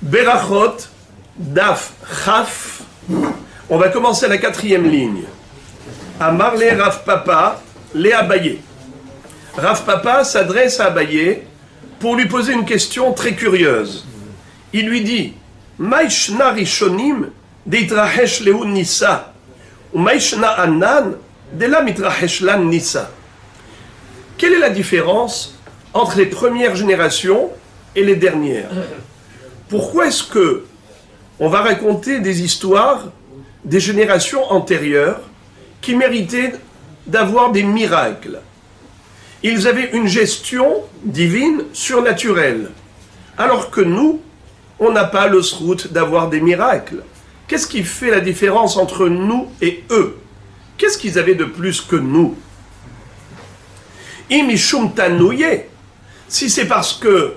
Berachot, Daf, Chaf. On va commencer à la 4e ligne. Amar le Rav Papa, le Abaye. Rav Papa s'adresse à Abaye pour lui poser une question très curieuse. Il lui dit, Maishna Rishonim deitrahesh lehu nisa, ou Maishna Anan de la mitrahesh lan nisa. Quelle est la différence entre les premières générations et les dernières? Pourquoi est-ce que on va raconter des histoires des générations antérieures qui méritaient d'avoir des miracles? Ils avaient une gestion divine, surnaturelle, alors que nous, on n'a pas le srout d'avoir des miracles. Qu'est-ce qui fait la différence entre nous et eux? Qu'est-ce qu'ils avaient de plus que nous? Imishum tanouye, si c'est parce que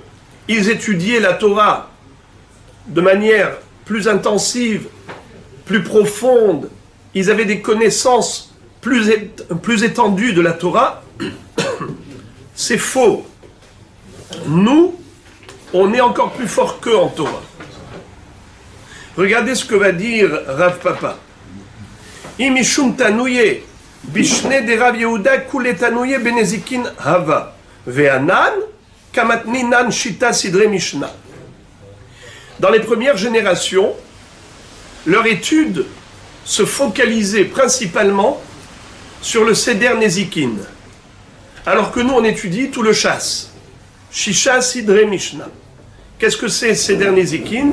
ils étudiaient la Torah de manière plus intensive, plus profonde, ils avaient des connaissances plus étendues de la Torah, c'est faux. Nous, on est encore plus fort qu'eux en Torah. Regardez ce que va dire Rav Papa. Imishum tanouye, bishne de Rav Yehuda kule tanouye benezikin hava, ve'anan kamatninan shita sidre mishna. Dans les premières générations, leur étude se focalisait principalement sur le Seder Nezikin, alors que nous on étudie tout le chasse. Shisha Sidre Mishnah. Qu'est-ce que c'est Seder Nezikin?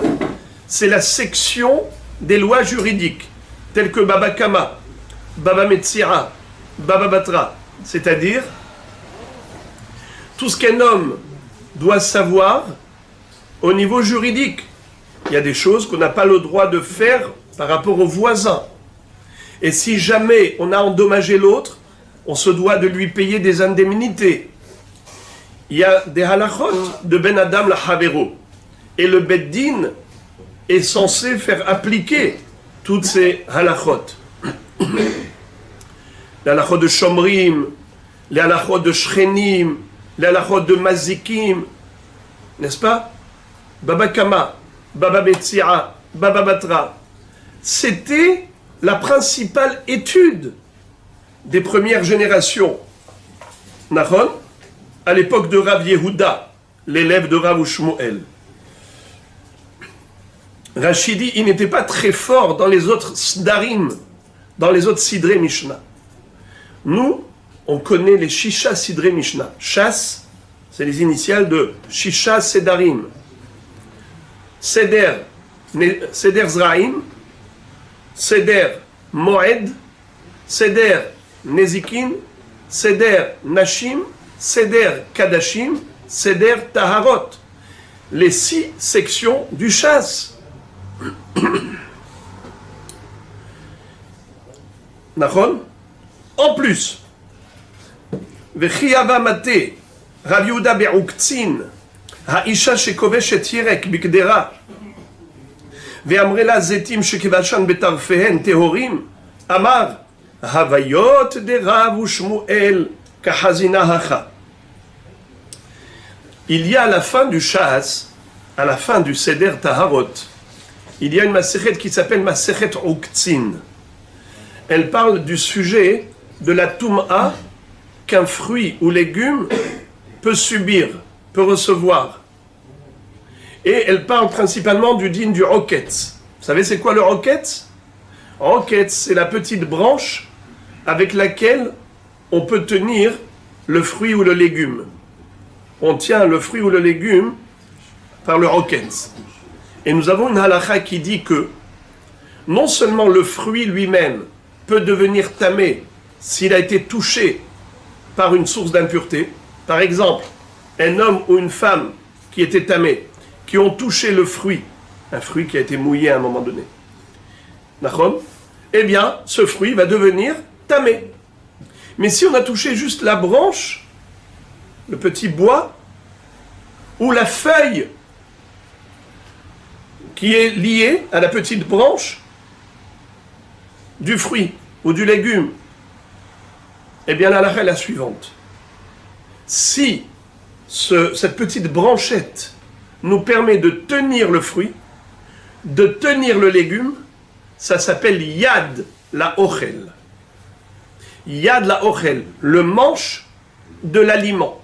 C'est la section des lois juridiques, telles que Baba Kama, Baba Metzira, Baba Batra, c'est-à-dire tout ce qu'un homme doit savoir au niveau juridique. Il y a des choses qu'on n'a pas le droit de faire par rapport aux voisins. Et si jamais on a endommagé l'autre, on se doit de lui payer des indemnités. Il y a des halachot de Ben Adam la Havero. Et le Beddin est censé faire appliquer toutes ces halachot. Les halachot de Shomrim, les halachot de Shchenim, les halachot de Mazikim, n'est-ce pas? Baba Kama, Baba Betzira, Baba Batra. C'était la principale étude des premières générations. Nachon, à l'époque de Rav Yehuda, l'élève de Rav Shmuel. Rachidi, il n'était pas très fort dans les autres Sdarim, dans les autres Sidré Mishnah. Nous, on connaît les Shisha Sidré Mishnah. Shas, c'est les initiales de Shisha Sedarim. Seder Zraim, Seder Moed, Seder Nezikin, Seder Nashim, Seder Kadashim, Seder Taharot. Les 6 sections du chasse. Nachon? En plus, Vechiyava Mate, Rav Yehuda Be'uktzin, האישה שכובשת ירק בגדרה ואמרה לה זיתים שכבשן בטרפיהן טהורים, אמר הוויות דרב ושמואל כחזינה הכה. Il y a à la fin du Shas, à la fin du Seder Taharot, il y a une masechet qui s'appelle masechet Uktzin. Elle parle du sujet de la Toum'a qu'un fruit ou légume peut subir, peut recevoir. Et elle parle principalement du din du roquette. Vous savez c'est quoi le roquette? Roquette, c'est la petite branche avec laquelle on peut tenir le fruit ou le légume. On tient le fruit ou le légume par le roquette. Et nous avons une halakha qui dit que non seulement le fruit lui-même peut devenir tamé s'il a été touché par une source d'impureté. Par exemple, un homme ou une femme qui étaient tamés, qui ont touché le fruit, un fruit qui a été mouillé à un moment donné, eh bien, ce fruit va devenir tamé. Mais si on a touché juste la branche, le petit bois, ou la feuille qui est liée à la petite branche du fruit ou du légume, eh bien, la halakha est la suivante. Si cette petite branchette nous permet de tenir le fruit, de tenir le légume, ça s'appelle yad la ochel. Yad la ochel, le manche de l'aliment,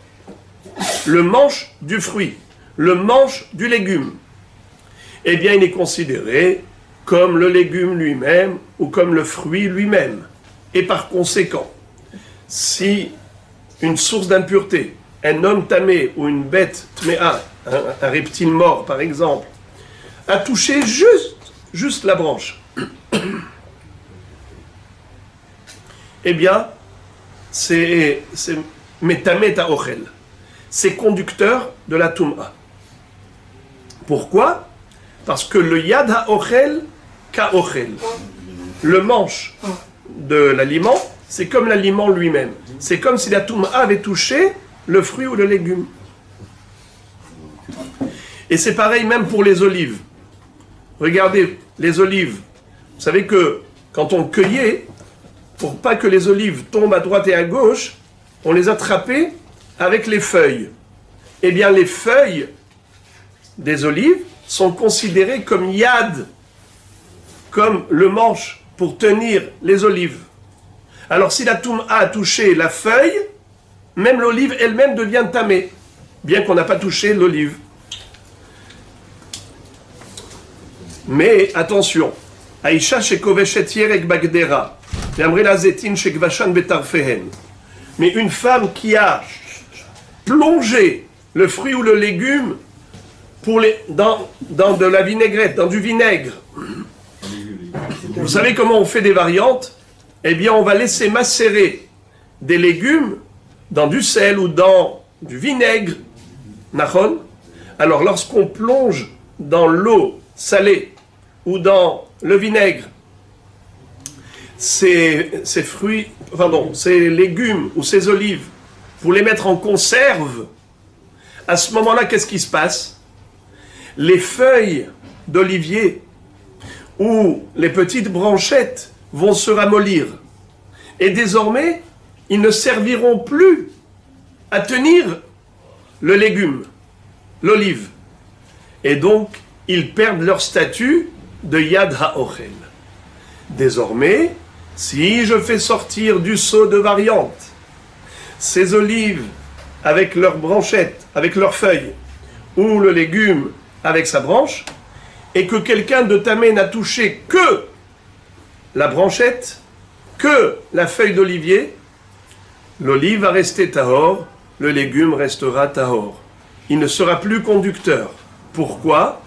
le manche du fruit, le manche du légume. Eh bien, il est considéré comme le légume lui-même ou comme le fruit lui-même. Et par conséquent, si une source d'impureté, un homme tamé ou une bête tméa, un reptile mort par exemple, a touché juste la branche, eh bien, c'est metamet à ochel. C'est conducteur de la touma. Pourquoi? Parce que le yad ha-ochel ka-ochel. Le manche de l'aliment, c'est comme l'aliment lui-même. C'est comme si la touma avait touché le fruit ou le légume. Et c'est pareil même pour les olives. Regardez, les olives. Vous savez que quand on cueillait, pour pas que les olives tombent à droite et à gauche, on les attrapait avec les feuilles. Eh bien, les feuilles des olives sont considérées comme yad, comme le manche pour tenir les olives. Alors, si la touma a touché la feuille, même l'olive elle-même devient tamée, bien qu'on n'a pas touché l'olive. Mais attention, Aïcha shekoveshet yerek bagdera, l'amrela zetin shekvashan betarfehen. Mais une femme qui a plongé le fruit ou le légume dans de la vinaigrette, dans du vinaigre. Vous savez comment on fait des variantes? Eh bien, on va laisser macérer des légumes dans du sel ou dans du vinaigre. Nachon. Alors, lorsqu'on plonge dans l'eau salée ou dans le vinaigre, ces légumes ou ces olives, pour les mettre en conserve, à ce moment-là, qu'est-ce qui se passe? Les feuilles d'olivier ou les petites branchettes vont se ramollir. Et désormais, ils ne serviront plus à tenir le légume, l'olive. Et donc, ils perdent leur statut de yad ha-ochel. Désormais, si je fais sortir du seau de variante ces olives avec leurs branchettes, avec leurs feuilles, ou le légume avec sa branche, et que quelqu'un de tamé n'a touché que la branchette, que la feuille d'olivier, l'olive va rester tahor, le légume restera tahor. Il ne sera plus conducteur. Pourquoi?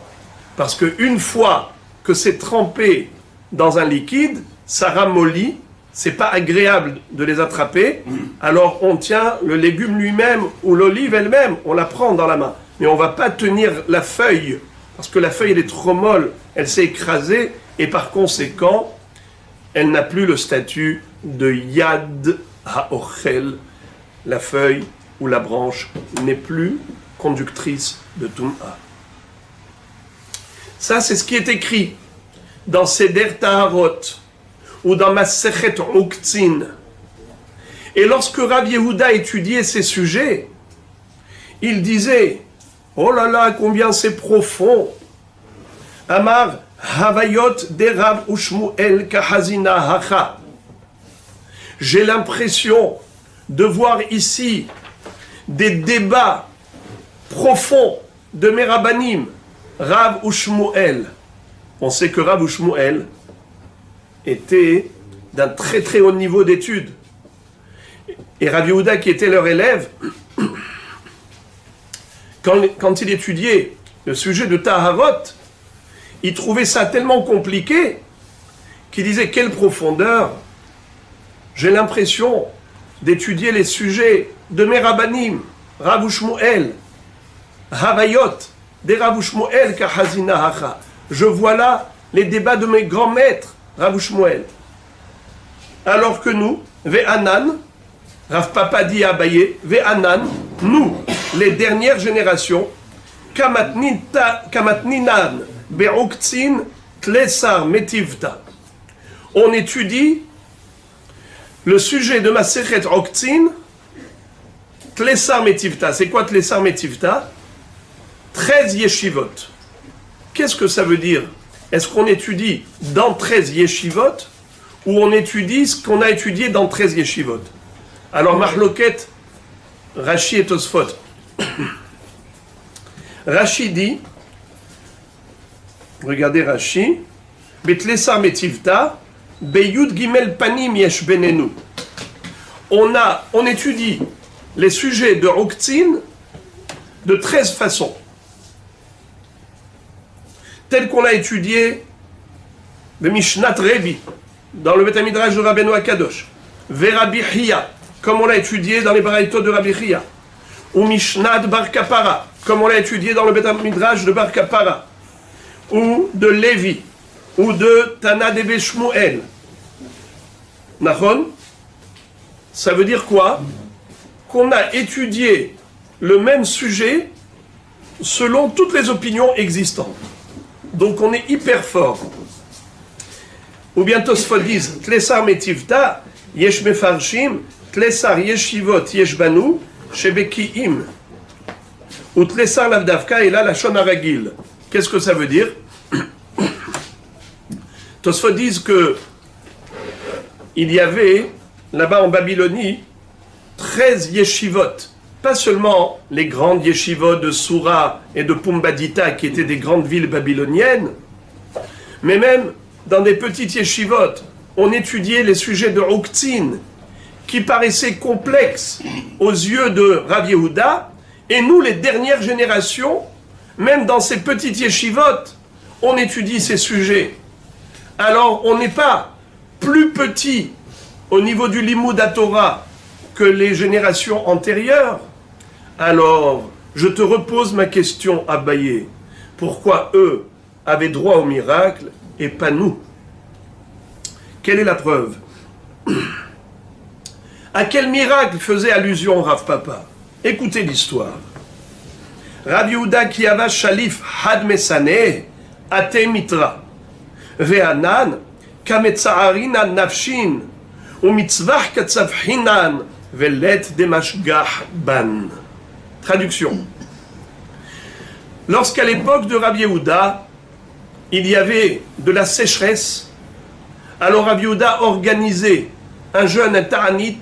Parce qu'une fois que c'est trempé dans un liquide, ça ramollit, c'est pas agréable de les attraper, alors on tient le légume lui-même ou l'olive elle-même, on la prend dans la main. Mais on ne va pas tenir la feuille, parce que la feuille elle est trop molle, elle s'est écrasée, et par conséquent, elle n'a plus le statut de yad ha-ochel. La feuille ou la branche n'est plus conductrice de Tum'a. Ça, c'est ce qui est écrit dans Seder Taharot ou dans Masechet Uktzin. Et lorsque Rav Yehuda étudiait ces sujets, il disait: oh là là, combien c'est profond! Amar Havayot de Rav Ushmuel Kahazina Hacha. J'ai l'impression de voir ici des débats profonds de mes rabbanim, Rav Ushmuel. On sait que Rav Ushmuel était d'un très très haut niveau d'études. Et Rav Yehuda, qui était leur élève, quand il étudiait le sujet de Taharot, il trouvait ça tellement compliqué qu'il disait: quelle profondeur! J'ai l'impression d'étudier les sujets de mes rabbanim, Rav Ushmuel, Havayot, des Rav Ushmuel Kahazina Hacha. Je vois là les débats de mes grands maîtres, Rav Ushmuel. Alors que nous, Ve'anan, Rav Papa dit à Abaye, Ve'anan, nous, les dernières générations, Kamatninan, Be'uktzin, Tlesar, Metivta. On étudie le sujet de Masechet Uktzin, Tlesar Metivta. C'est quoi Tlesar Metivta? 13 yeshivot. Qu'est-ce que ça veut dire est-ce qu'on étudie dans 13 yeshivot ou on étudie ce qu'on a étudié dans 13 yeshivot? Alors, Mahloket, Rashi et Tosfot. Rashi dit, regardez Rashi, Betlesar Metivta, Beyud Gimel Panim Yesh Benenu. On étudie les sujets de Ruktzin de 13 façons. Tel qu'on l'a étudié le Mishnat Revi, dans le Beth Midrash de Rabbeinu Akadosh, Verabi Hiya, comme on l'a étudié dans les Baraïtot de Rabbi Hiya, ou Mishnat Bar Kapara, comme on l'a étudié dans le Beth Midrash de Bar Kapara, ou de Lévi, ou de Tana Debe Shmuel. Nachon? Ça veut dire quoi? Qu'on a étudié le même sujet selon toutes les opinions existantes. Donc on est hyper fort. Ou bien Tosfot disent Tlesar Metivta, Yesh Mefarshim, Tlesar Yeshivot Yesh Banu, Shebekiim. Ou Tlesar Lavdavka et là la Shon Aragil. Qu'est-ce que ça veut dire? Tosfot disent que il y avait là-bas en Babylonie 13 yeshivot, pas seulement les grandes yeshivot de Soura et de Pumbadita qui étaient des grandes villes babyloniennes, mais même dans des petites yeshivot, on étudiait les sujets de Ruktzin qui paraissaient complexes aux yeux de Rav Yehuda, et nous, les dernières générations, même dans ces petites yeshivot, on étudie ces sujets. Alors, on n'est pas plus petit au niveau du Limud HaTorah que les générations antérieures. Alors, je te repose ma question, Abaye. Pourquoi eux avaient droit au miracle et pas nous? Quelle est la preuve? À quel miracle faisait allusion Rav Papa? Écoutez l'histoire. Rav Yehuda Kiyava Shalif Had Mesaneh Ate Mitra Ve'anan Kametzaharina Nafshin Umitzvah Katzavhinan Velet Demashgah Ban. Traduction. Lorsqu'à l'époque de Rav Yehuda, il y avait de la sécheresse, alors Rav Yehuda organisait un jeûne, un ta'anit,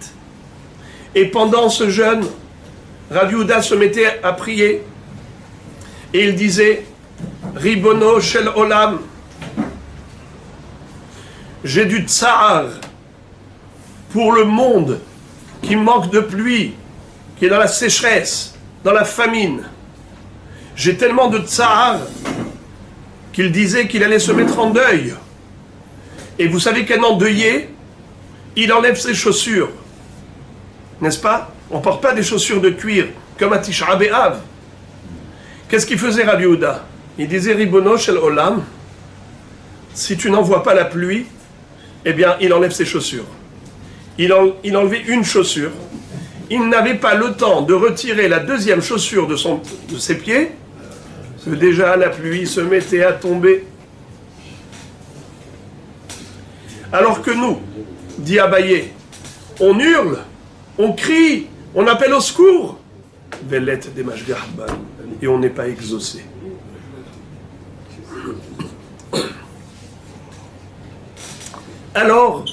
et pendant ce jeûne, Rav Yehuda se mettait à prier, et il disait, Ribono shel olam, j'ai du tsar pour le monde qui manque de pluie, qui est dans la sécheresse, dans la famine. J'ai tellement de tsar qu'il disait qu'il allait se mettre en deuil. Et vous savez qu'un endeuillé, il enlève ses chaussures. N'est-ce pas? On ne porte pas des chaussures de cuir comme à Tisha B'Av. Qu'est-ce qu'il faisait Rav Yehuda? Il disait Ribono shel olam, si tu n'envoies pas la pluie, eh bien il enlève ses chaussures. Il enlevait une chaussure. Il n'avait pas le temps de retirer la deuxième chaussure de ses pieds, parce que déjà la pluie se mettait à tomber. Alors que nous, dit Abaye, on hurle, on crie, on appelle au secours, Velet Demashgah Ban, et on n'est pas exaucé. Alors,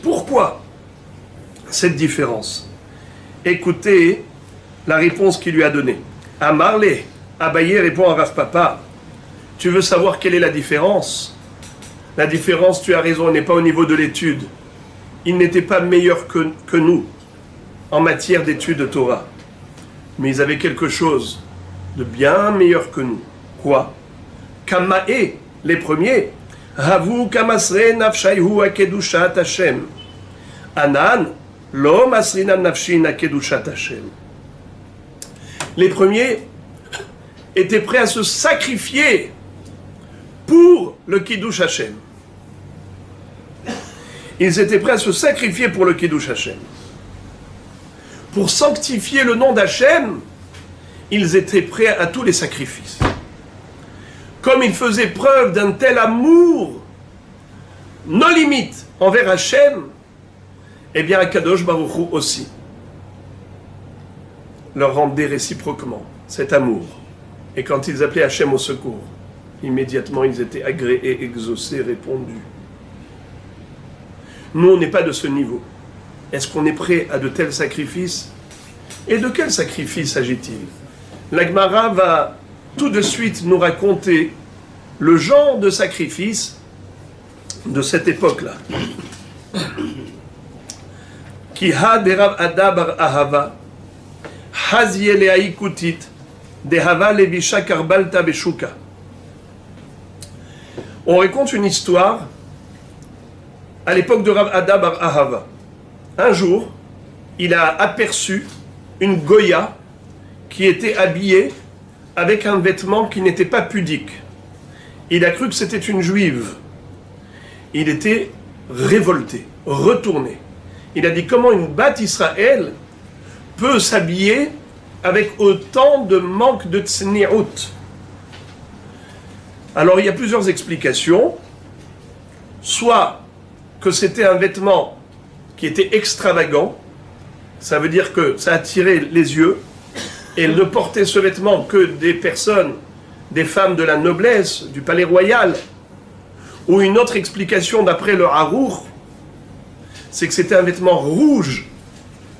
pourquoi cette différence? Écoutez la réponse qu'il lui a donnée. Amarle, Abaye répond à Rav Papa, tu veux savoir quelle est la différence? La différence, tu as raison, n'est pas au niveau de l'étude. Ils n'étaient pas meilleurs que nous en matière d'étude de Torah. Mais ils avaient quelque chose de bien meilleur que nous. Quoi? Kamae, les premiers. Havu kamasre nafshayhu akedushat Hashem. Anan, lo masrina nafshin akedushat Hashem. Les premiers étaient prêts à se sacrifier pour le Kiddush Hashem. Ils étaient prêts à se sacrifier pour le Kiddush Hashem. Pour sanctifier le nom d'Hachem, ils étaient prêts à tous les sacrifices. Comme ils faisaient preuve d'un tel amour, nos limites envers Hachem, eh bien Akadosh Baruch Hu aussi leur rendait réciproquement cet amour. Et quand ils appelaient Hachem au secours, immédiatement ils étaient agréés, exaucés, répondus. Nous, on n'est pas de ce niveau. Est-ce qu'on est prêt à de tels sacrifices? Et de quel sacrifice s'agit-il? La Gemara va tout de suite nous raconter le genre de sacrifice de cette époque-là. Ki ha de Rav Ada bar Ahava, hazie le'ai kutit, de hava levisha karbalta beshuka. On raconte une histoire à l'époque de Rav Ada bar Ahava. Un jour, il a aperçu une goya qui était habillée avec un vêtement qui n'était pas pudique. Il a cru que c'était une juive. Il était révolté, retourné. Il a dit comment une Bat Israël peut s'habiller avec autant de manque de tsni'ut. Alors il y a plusieurs explications. Soit que c'était un vêtement qui était extravagant, ça veut dire que ça attirait les yeux, et ne portait ce vêtement que des personnes, des femmes de la noblesse, du palais royal. Ou une autre explication d'après le Harour, c'est que c'était un vêtement rouge,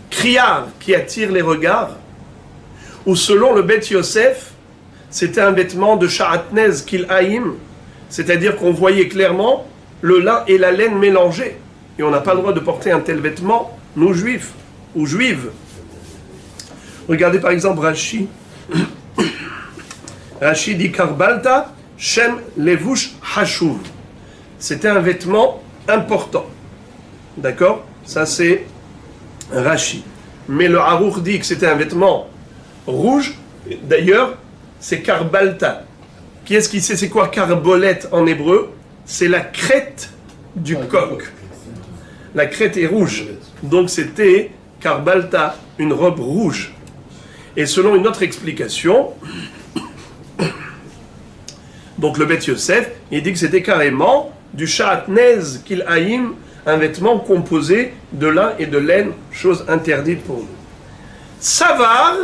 criard, qui attire les regards. Ou selon le Beth Yosef, c'était un vêtement de sha'atnez kil'aim, c'est-à-dire qu'on voyait clairement le lin et la laine mélangés. Et on n'a pas le droit de porter un tel vêtement, nous juifs, ou juives. Regardez par exemple Rashi. Rashi dit Karbalta, Shem Levush Hashuv. C'était un vêtement important. D'accord? Ça c'est Rashi. Mais le Harour dit que c'était un vêtement rouge. D'ailleurs, c'est Karbalta. Qui est-ce qui sait c'est quoi carbolette en hébreu? C'est la crête du coq. La crête est rouge. Donc c'était Karbalta, une robe rouge. Et selon une autre explication, donc le Beth Yosef, il dit que c'était carrément du sha'atnez kil'aim, un vêtement composé de lin et de laine, chose interdite pour nous. Savar,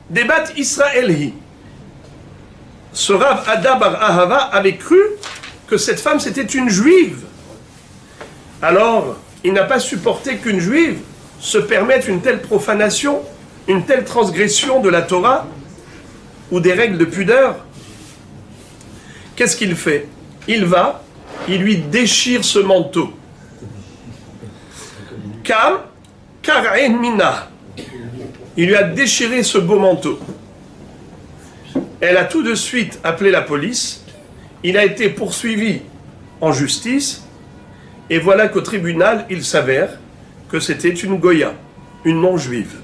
débat Israël. Ce Rav Ada bar Ahava avait cru que cette femme c'était une juive. Alors, il n'a pas supporté qu'une juive se permette une telle profanation, une telle transgression de la Torah ou des règles de pudeur. Qu'est-ce qu'il fait? Il lui déchire ce manteau. Kam kar'en mina. Il lui a déchiré ce beau manteau. Elle a tout de suite appelé la police. Il a été poursuivi en justice. Et voilà qu'au tribunal, il s'avère que c'était une goya, une non-juive.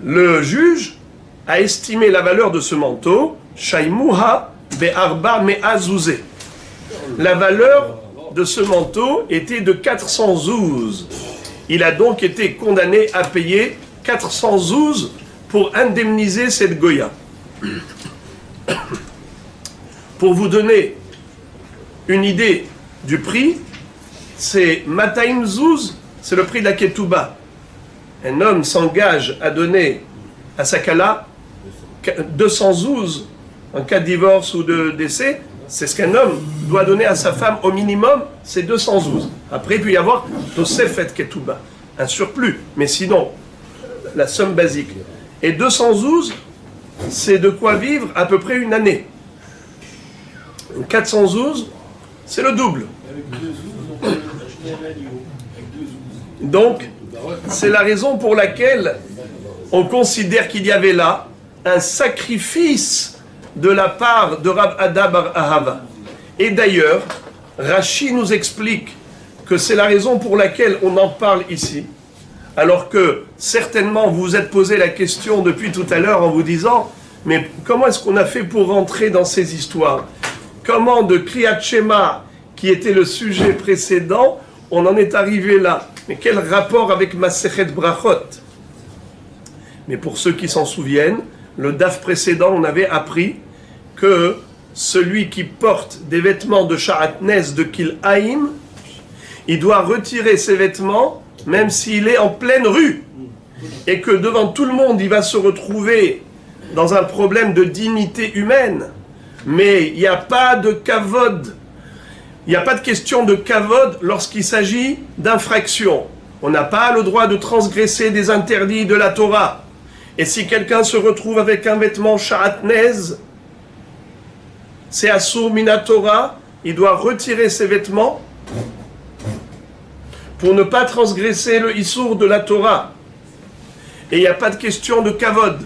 Le juge a estimé la valeur de ce manteau, Shaimuha be'arba me'azouze. La valeur de ce manteau était de 400 zouz. Il a donc été condamné à payer 400 zouz pour indemniser cette goya. Pour vous donner une idée du prix, c'est Mataim zouz, c'est le prix de la ketouba. Un homme s'engage à donner à sa kala 200 zouz en cas de divorce ou de décès. C'est ce qu'un homme doit donner à sa femme au minimum, c'est 200 zouz. Après, il peut y avoir Tosefet ketouba, un surplus. Mais sinon, la somme basique. Et 200 zouz, c'est de quoi vivre à peu près une année. 400 zouz, c'est le double. Donc, c'est la raison pour laquelle on considère qu'il y avait là un sacrifice de la part de Rav Ada bar Ahava. Et d'ailleurs, Rashi nous explique que c'est la raison pour laquelle on en parle ici, alors que certainement vous vous êtes posé la question depuis tout à l'heure en vous disant « Mais comment est-ce qu'on a fait pour rentrer dans ces histoires? Comment de Kriyat Shema, qui était le sujet précédent, on en est arrivé là? Mais quel rapport avec Masechet Brachot ?» Mais pour ceux qui s'en souviennent, le DAF précédent, on avait appris que celui qui porte des vêtements de sha'atnez de kil'aim, il doit retirer ses vêtements même s'il est en pleine rue. Et que devant tout le monde, il va se retrouver dans un problème de dignité humaine. Mais il n'y a pas de kavod. Il n'y a pas de question de kavod lorsqu'il s'agit d'infraction. On n'a pas le droit de transgresser des interdits de la Torah. Et si quelqu'un se retrouve avec un vêtement sha'atnez, c'est assour mina Torah, il doit retirer ses vêtements pour ne pas transgresser le issour de la Torah. Et il n'y a pas de question de kavod.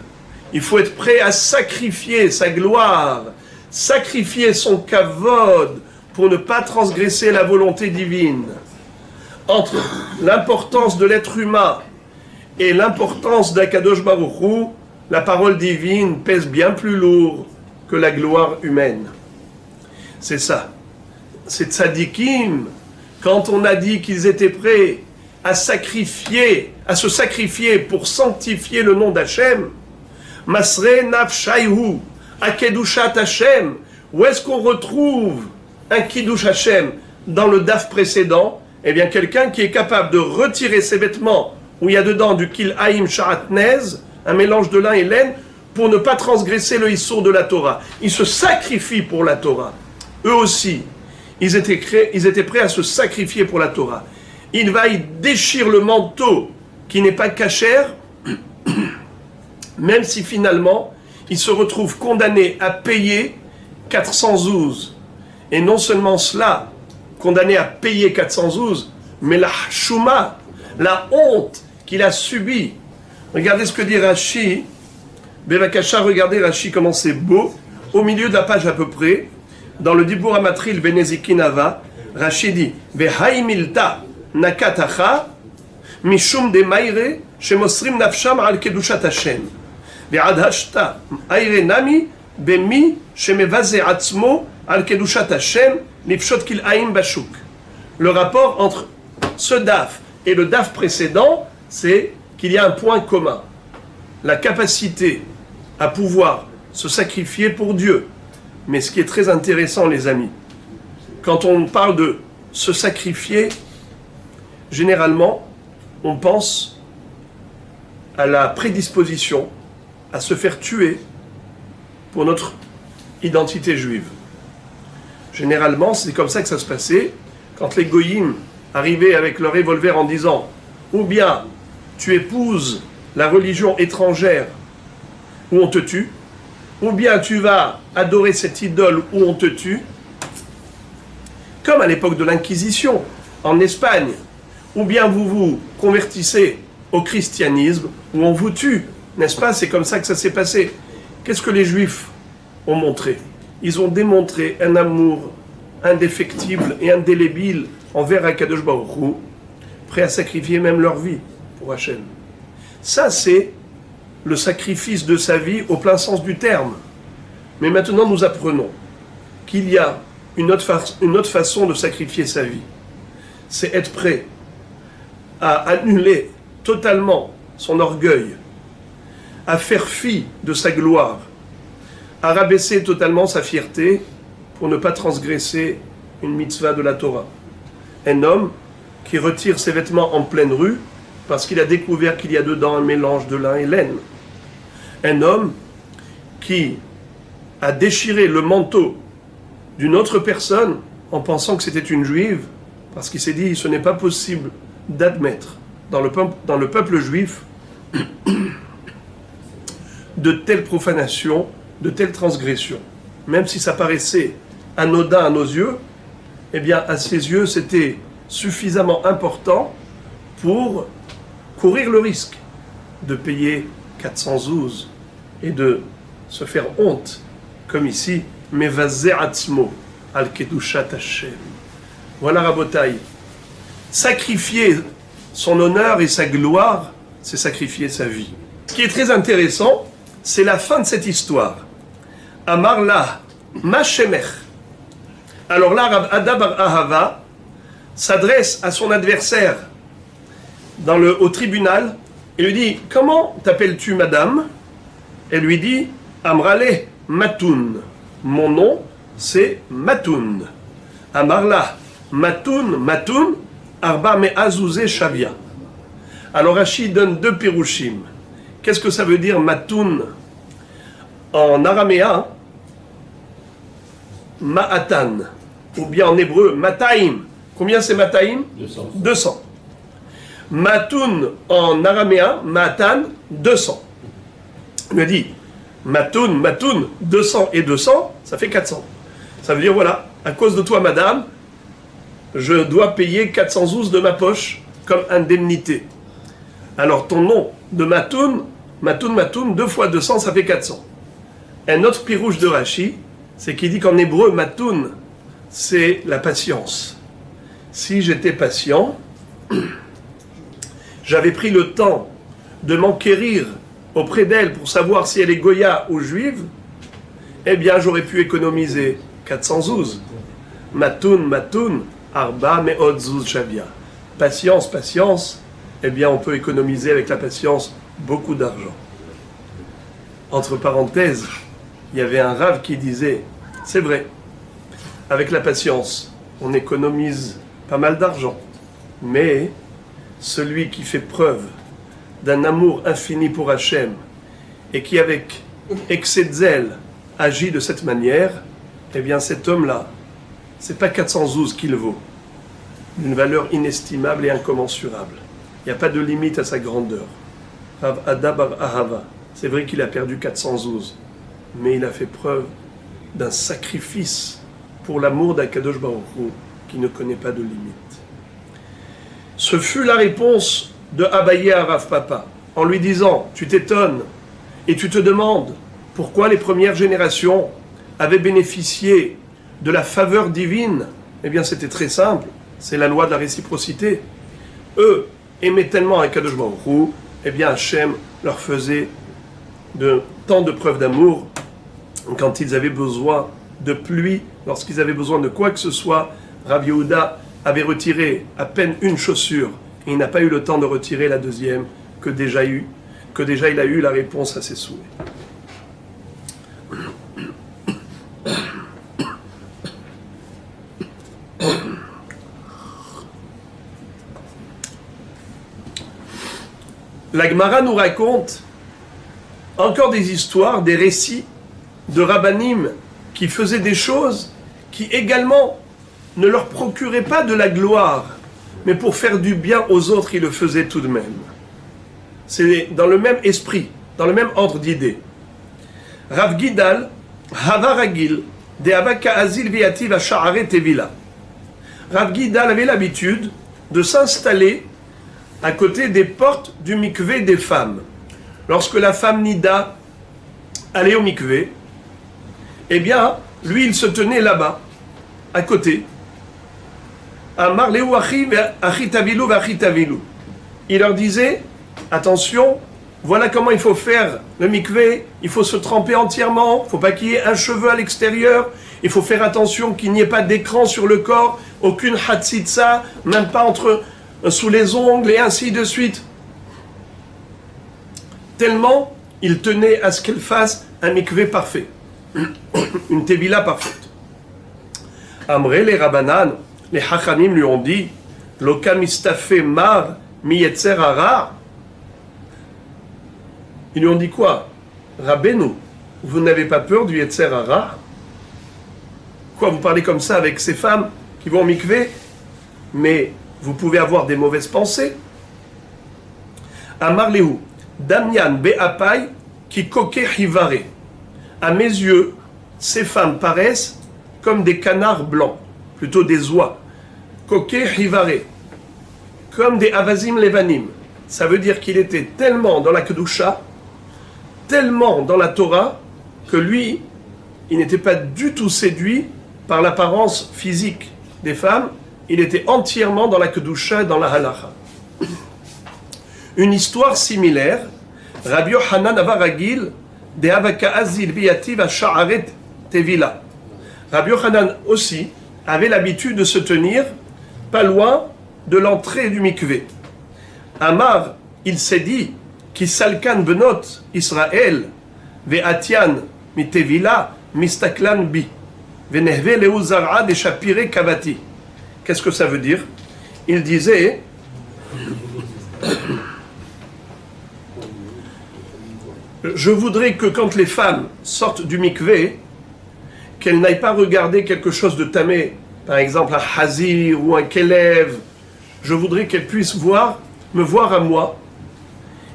Il faut être prêt à sacrifier sa gloire, sacrifier son kavod pour ne pas transgresser la volonté divine. Entre l'importance de l'être humain et l'importance d'Akadosh Baruch Hu, la parole divine pèse bien plus lourd que la gloire humaine. C'est ça. C'est tzadikim, quand on a dit qu'ils étaient prêts à sacrifier, à se sacrifier pour sanctifier le nom d'Hachem, Masre nafshayhu, akedushat Hachem, où est-ce qu'on retrouve un kiddush Hachem dans le daf précédent? Eh bien, quelqu'un qui est capable de retirer ses vêtements où il y a dedans du kil'aim sha'atnez, un mélange de lin et laine, pour ne pas transgresser le issour de la Torah. Ils se sacrifient pour la Torah. Eux aussi, ils étaient prêts à se sacrifier pour la Torah. Il va y déchirer le manteau qui n'est pas cachère, même si finalement, il se retrouve condamné à payer 400 zouz. Et non seulement cela, condamné à payer 400 zouz, mais la chouma, la honte qu'il a subie. Regardez ce que dit Rashi. Bevakasha, regardez Rashi comment c'est beau. Au milieu de la page à peu près, dans le Dibur Amatril Benezikin Hava, Rashi dit Vehaimilta nakatacha mishum de maire shemosrim nafsham al kedushat Hashem. Ve'adhashta aire nami bemi shemevaze atzmo al kedushat Hashem nifshot kil'aim bashuk. Le rapport entre ce daf et le daf précédent, c'est qu'il y a un point commun. La capacité à pouvoir se sacrifier pour Dieu. Mais ce qui est très intéressant, les amis, quand on parle de se sacrifier, généralement, on pense à la prédisposition à se faire tuer pour notre identité juive. Généralement, c'est comme ça que ça se passait quand les goyim arrivaient avec leur revolver en disant ou bien tu épouses la religion étrangère où on te tue, ou bien tu vas adorer cette idole où on te tue, comme à l'époque de l'Inquisition en Espagne, ou bien vous vous convertissez au christianisme où on vous tue, n'est-ce pas? C'est comme ça que ça s'est passé. Qu'est-ce que les Juifs ont montré? Ils ont démontré un amour indéfectible et indélébile envers Akadosh Baruch Hu, prêt à sacrifier même leur vie pour Hachem. Ça, c'est le sacrifice de sa vie au plein sens du terme. Mais maintenant, nous apprenons qu'il y a une autre façon de sacrifier sa vie. C'est être prêt à annuler totalement son orgueil, à faire fi de sa gloire, à rabaisser totalement sa fierté pour ne pas transgresser une mitzvah de la Torah. Un homme qui retire ses vêtements en pleine rue parce qu'il a découvert qu'il y a dedans un mélange de lin et laine. Un homme qui a déchiré le manteau d'une autre personne en pensant que c'était une juive, parce qu'il s'est dit ce n'est pas possible d'admettre dans le peuple juif de telles profanations, de telles transgressions. Même si ça paraissait anodin à nos yeux, eh bien à ses yeux c'était suffisamment important pour courir le risque de payer 400 zouz et de se faire honte, comme ici, Mevazeh atzmo al kedushat Hashem. Voilà Rabotai. Sacrifier son honneur et sa gloire, c'est sacrifier sa vie. Ce qui est très intéressant, c'est la fin de cette histoire. Amar la ma shemech. Alors là, Rav Ada bar Ahava s'adresse à son adversaire au tribunal et lui dit « Comment t'appelles-tu, madame ?» Elle lui dit « Amrale Matoun. Mon nom, c'est Matoun. Amarla Matoun, Matoun, Arba Me'azouze Shavia. » Alors Rashi donne deux pirushim. Qu'est-ce que ça veut dire Matoun? En araméen, ma'atan, ou bien en hébreu mataim. Combien c'est mataim? 200. 200. Matun en araméen, matan, 200. Il me dit, matun, 200 et 200, ça fait 400. Ça veut dire, voilà, à cause de toi, madame, je dois payer 400 zouz de ma poche comme indemnité. Alors ton nom de Matoun, 2 fois 200, ça fait 400. Un autre pirouge de Rashi, c'est qu'il dit qu'en hébreu, Matoun, c'est la patience. Si j'étais patient, j'avais pris le temps de m'enquérir auprès d'elle pour savoir si elle est goya ou juive, eh bien j'aurais pu économiser 400 zouz. Matoun, arba me'od zouz shavia. Patience, eh bien on peut économiser avec la patience beaucoup d'argent. Entre parenthèses, il y avait un rave qui disait, c'est vrai, avec la patience, on économise pas mal d'argent, mais celui qui fait preuve d'un amour infini pour Hachem et qui avec excès de zèle agit de cette manière, eh bien cet homme-là, c'est pas 400 zouz qu'il vaut, d'une valeur inestimable et incommensurable. Il n'y a pas de limite à sa grandeur. Rav Ada bar Ahava, c'est vrai qu'il a perdu 400 zouz, mais il a fait preuve d'un sacrifice pour l'amour d'Akadosh Baruch Hu qui ne connaît pas de limite. Ce fut la réponse de Abaye à Rav Papa, en lui disant, tu t'étonnes et tu te demandes pourquoi les premières générations avaient bénéficié de la faveur divine. Eh bien c'était très simple, c'est la loi de la réciprocité. Eux aimaient tellement Akadosh Baruch Hu, eh bien Hachem leur faisait tant de preuves d'amour quand ils avaient besoin de pluie, lorsqu'ils avaient besoin de quoi que ce soit. Rav Yehuda avait retiré à peine une chaussure et il n'a pas eu le temps de retirer la deuxième que déjà il a eu la réponse à ses souhaits. La Gemara nous raconte encore des histoires, des récits de rabbanim qui faisaient des choses qui également ne leur procuraient pas de la gloire, mais pour faire du bien aux autres, ils le faisaient tout de même. C'est dans le même esprit, dans le même ordre d'idées. Rav Gidal, Havaragil, de Avaka Azil Viativ à Sha'are Tevila. Rav Gidal avait l'habitude de s'installer à côté des portes du mikvé des femmes. Lorsque la femme Nida allait au mikvé, eh bien, lui, il se tenait là-bas, à côté. Amar leu achitavilu vachitavilu. Il leur disait, attention, voilà comment il faut faire le mikvé, il faut se tremper entièrement, il ne faut pas qu'il y ait un cheveu à l'extérieur, il faut faire attention qu'il n'y ait pas d'écran sur le corps, aucune hatzitza, même pas sous les ongles et ainsi de suite. Tellement il tenait à ce qu'elle fasse un mikvé parfait, une tevila parfaite. Amré, les Rabbanan, les Hachamim lui ont dit, Loka mistafe mar mi yetzer hara. Ils lui ont dit quoi? Rabbeinu, vous n'avez pas peur du yetzer hara? Quoi, vous parlez comme ça avec ces femmes qui vont au mikvé? Mais vous pouvez avoir des mauvaises pensées. Amar lehu, Damian be'apai ki koke hivare. À mes yeux, ces femmes paraissent comme des canards blancs, plutôt des oies. Koke hivare, comme des avazim levanim. Ça veut dire qu'il était tellement dans la kedusha, tellement dans la Torah, que lui, il n'était pas du tout séduit par l'apparence physique des femmes. Il était entièrement dans la kedusha et dans la halacha. Une histoire similaire, Rabbi Yochanan Avaragil de Havaka Azil Biyativ à Sha'aret Tevila. Rabbi Yochanan aussi avait l'habitude de se tenir pas loin de l'entrée du mikvé. Amar, il s'est dit, qui salkan benot Israël, ve'atian mi tevila mistaklan bi, ve'nehve leu zar'a de shapire kavati. Qu'est-ce que ça veut dire? Il disait, je voudrais que quand les femmes sortent du mikvé, qu'elle n'aille pas regarder quelque chose de tamé, par exemple un hazir ou un kelev. Je voudrais qu'elle puisse me voir à moi,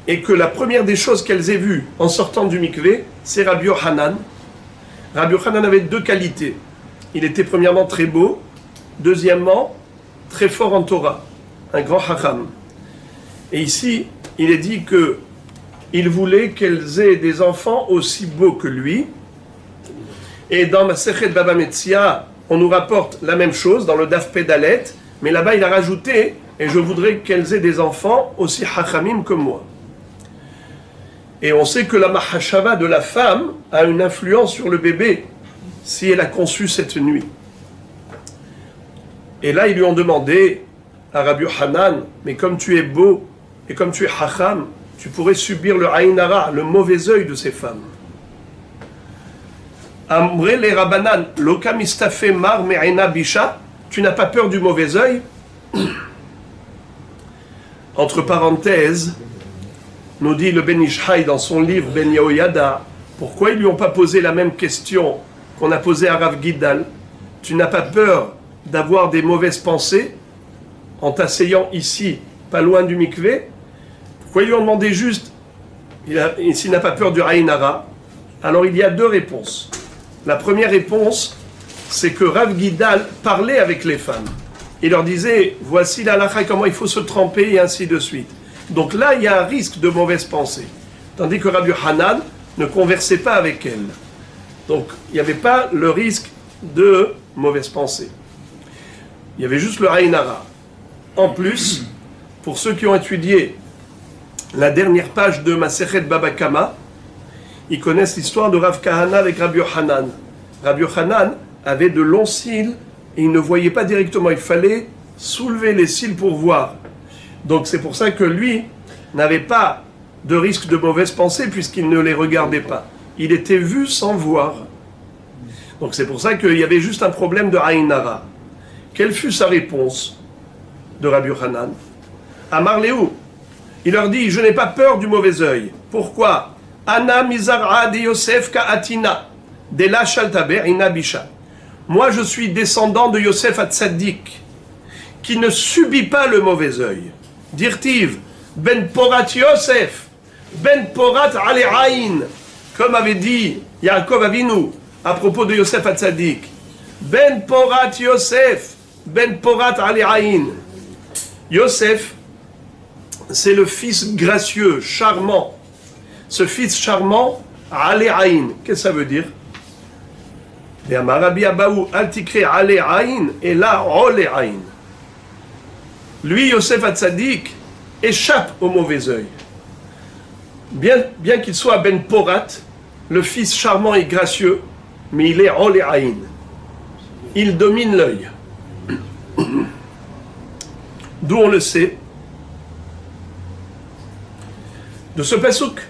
et que la première des choses qu'elles aient vues en sortant du mikvé, c'est Rabbi Yochanan. Rabbi Yochanan avait deux qualités. Il était premièrement très beau, deuxièmement très fort en Torah, un grand hacham. Et ici, il est dit que il voulait qu'elles aient des enfants aussi beaux que lui. Et dans Masechet Baba Metzia, on nous rapporte la même chose dans le Daf Pedalet, mais là-bas il a rajouté « Et je voudrais qu'elles aient des enfants aussi hachamim que moi ». Et on sait que la mahashava de la femme a une influence sur le bébé si elle a conçu cette nuit. Et là, ils lui ont demandé à Rabbi Yochanan, mais comme tu es beau et comme tu es hacham, tu pourrais subir le aïn hara, le mauvais œil de ces femmes. Amre le Rabbanan, lokam istafe mar me'ena bisha, tu n'as pas peur du mauvais œil? Entre parenthèses, nous dit le Ben Ishai dans son livre Ben Yehoyada, pourquoi ils ne lui ont pas posé la même question qu'on a posée à Rav Gidal? Tu n'as pas peur d'avoir des mauvaises pensées en t'asseyant ici, pas loin du mikvé? Pourquoi ils lui ont demandé juste s'il n'a pas peur du aïn hara? Alors il y a deux réponses. La première réponse, c'est que Rav Gidal parlait avec les femmes. Il leur disait, voici la halakha, comment il faut se tremper, et ainsi de suite. Donc là, il y a un risque de mauvaise pensée. Tandis que Rabbi Hanan ne conversait pas avec elle. Donc, il n'y avait pas le risque de mauvaise pensée. Il y avait juste le aïn hara. En plus, pour ceux qui ont étudié la dernière page de Masechet Baba Kama, ils connaissent l'histoire de Rav Kahana avec Rabbi Yochanan. Rabbi Yochanan avait de longs cils et il ne voyait pas directement. Il fallait soulever les cils pour voir. Donc c'est pour ça que lui n'avait pas de risque de mauvaise pensée puisqu'il ne les regardait pas. Il était vu sans voir. Donc c'est pour ça qu'il y avait juste un problème de aïn hara. Quelle fut sa réponse de Rabbi Yochanan? Amar Léou, il leur dit, je n'ai pas peur du mauvais œil. Pourquoi? Ana mizar'a de Yosef ka'atina, de la shaltaber ina bisha. Moi je suis descendant de Yosef Hatzadik, qui ne subit pas le mauvais œil. Dirtiv, ben porat Yosef, ben porat ale aïn, comme avait dit Yaakov Avinu à propos de Yosef Hatzadik. Ben porat Yosef, ben porat ale aïn. Yosef, c'est le fils gracieux, charmant. Ce fils charmant, ale aïn. Qu'est-ce que ça veut dire? Et Amarabi Abaou, altikre ale aïn, et là, ole aïn. Lui, Yosef Hatzadik, échappe au mauvais œil. Bien qu'il soit Ben Porat, le fils charmant et gracieux, mais il est Ole Aïn. Il domine l'œil. D'où on le sait, de ce pasouk.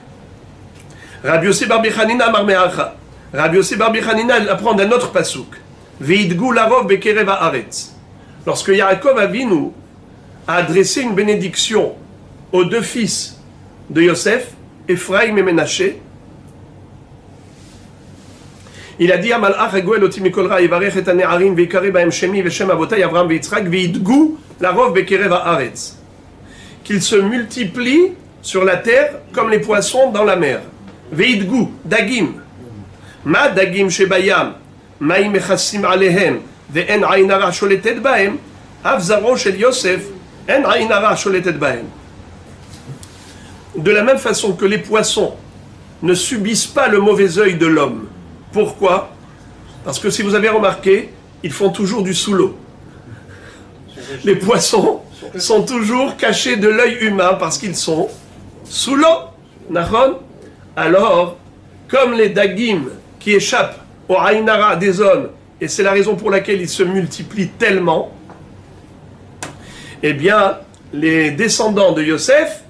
Rabbi Yossi Bar Bichanina Amar Me'acha. Rabbi Yossi Bar Bichanina apprend d'un autre pasouk. Ve'idgu larov bekerev haaretz. Lorsque Yaakov Avinu a adressé une bénédiction aux deux fils de Yosef, Ephraim et Menaché, il a dit Amalach Egoel oti mikol ra yivarech et hane'arim ve'ikare ba'em shemi ve'shem avotay Avraham ve'Yitzchak ve'idgu larov bekerev haaretz, qu'ils se multiplient sur la terre comme les poissons dans la mer. Ve'idgu dagim ma dagim shebayam ma'im mechassim alehem ve'en ayin hara sholetet ba'em avzaro shel Yosef en ayin hara sholetet ba'em. De la même façon que les poissons ne subissent pas le mauvais œil de l'homme. Pourquoi? Parce que si vous avez remarqué, ils font toujours du sous l'eau. Les poissons sont toujours cachés de l'œil humain parce qu'ils sont sous l'eau. Nahon? Alors, comme les dagim qui échappent au aïn hara des hommes, et c'est la raison pour laquelle ils se multiplient tellement, eh bien, les descendants de Yosef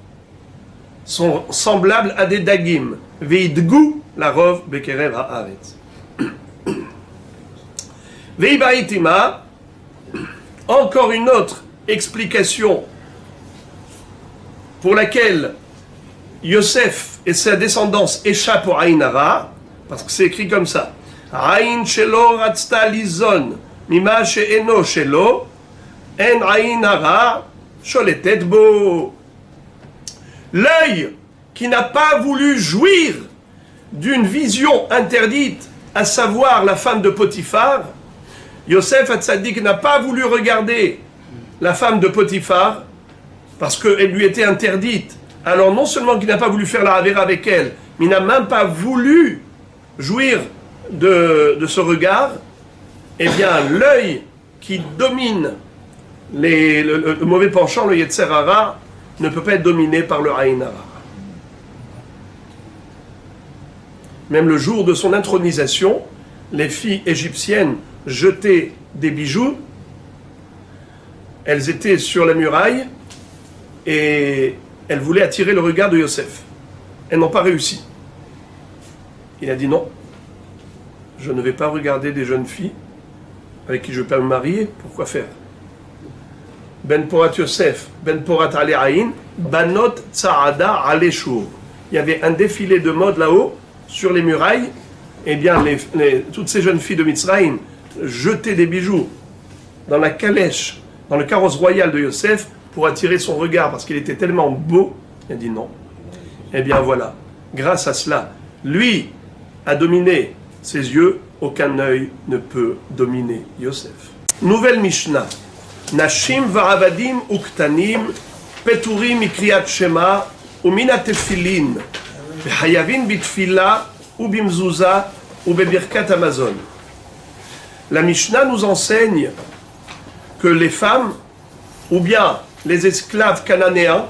sont semblables à des dagim. Veidgu larov bekerev haaretz. Veibaitima, encore une autre explication pour laquelle Yosef et sa descendance échappent au aïn hara, parce que c'est écrit comme ça. Aïn shelo ratzta lizon, mima she'eno shelo, en aïn hara, sholetet bo. L'œil qui n'a pas voulu jouir d'une vision interdite, à savoir la femme de Potiphar, Yosef Hatzadik n'a pas voulu regarder la femme de Potiphar parce qu'elle lui était interdite. Alors non seulement qu'il n'a pas voulu faire la Havera avec elle, mais il n'a même pas voulu jouir de ce regard. Eh bien, l'œil qui domine le mauvais penchant, le Yetzer Hara, ne peut pas être dominé par le Aïn Hara. Même le jour de son intronisation, les filles égyptiennes jetaient des bijoux. Elles étaient sur la muraille et elles voulaient attirer le regard de Yosef. Elles n'ont pas réussi. Il a dit non, je ne vais pas regarder des jeunes filles avec qui je peux me marier. Pourquoi faire? Ben Porat Yosef, Ben Porat Ale Aïn, Banot Tsaada Ale Shur. Il y avait un défilé de mode là-haut, sur les murailles. Eh bien, toutes ces jeunes filles de Mitzrayim jetaient des bijoux dans la calèche, dans le carrosse royal de Yosef, pour attirer son regard, parce qu'il était tellement beau. Il a dit non. Eh bien voilà, grâce à cela, lui a dominé ses yeux, aucun œil ne peut dominer Yosef. Nouvelle Mishnah. Nashim va'avadim uktanim peturim mikriyat shema umina tefilin v'chayavin bitfila ou bimzouza ou bebirkat Amazon. La Mishnah nous enseigne que les femmes, ou bien les esclaves cananéens,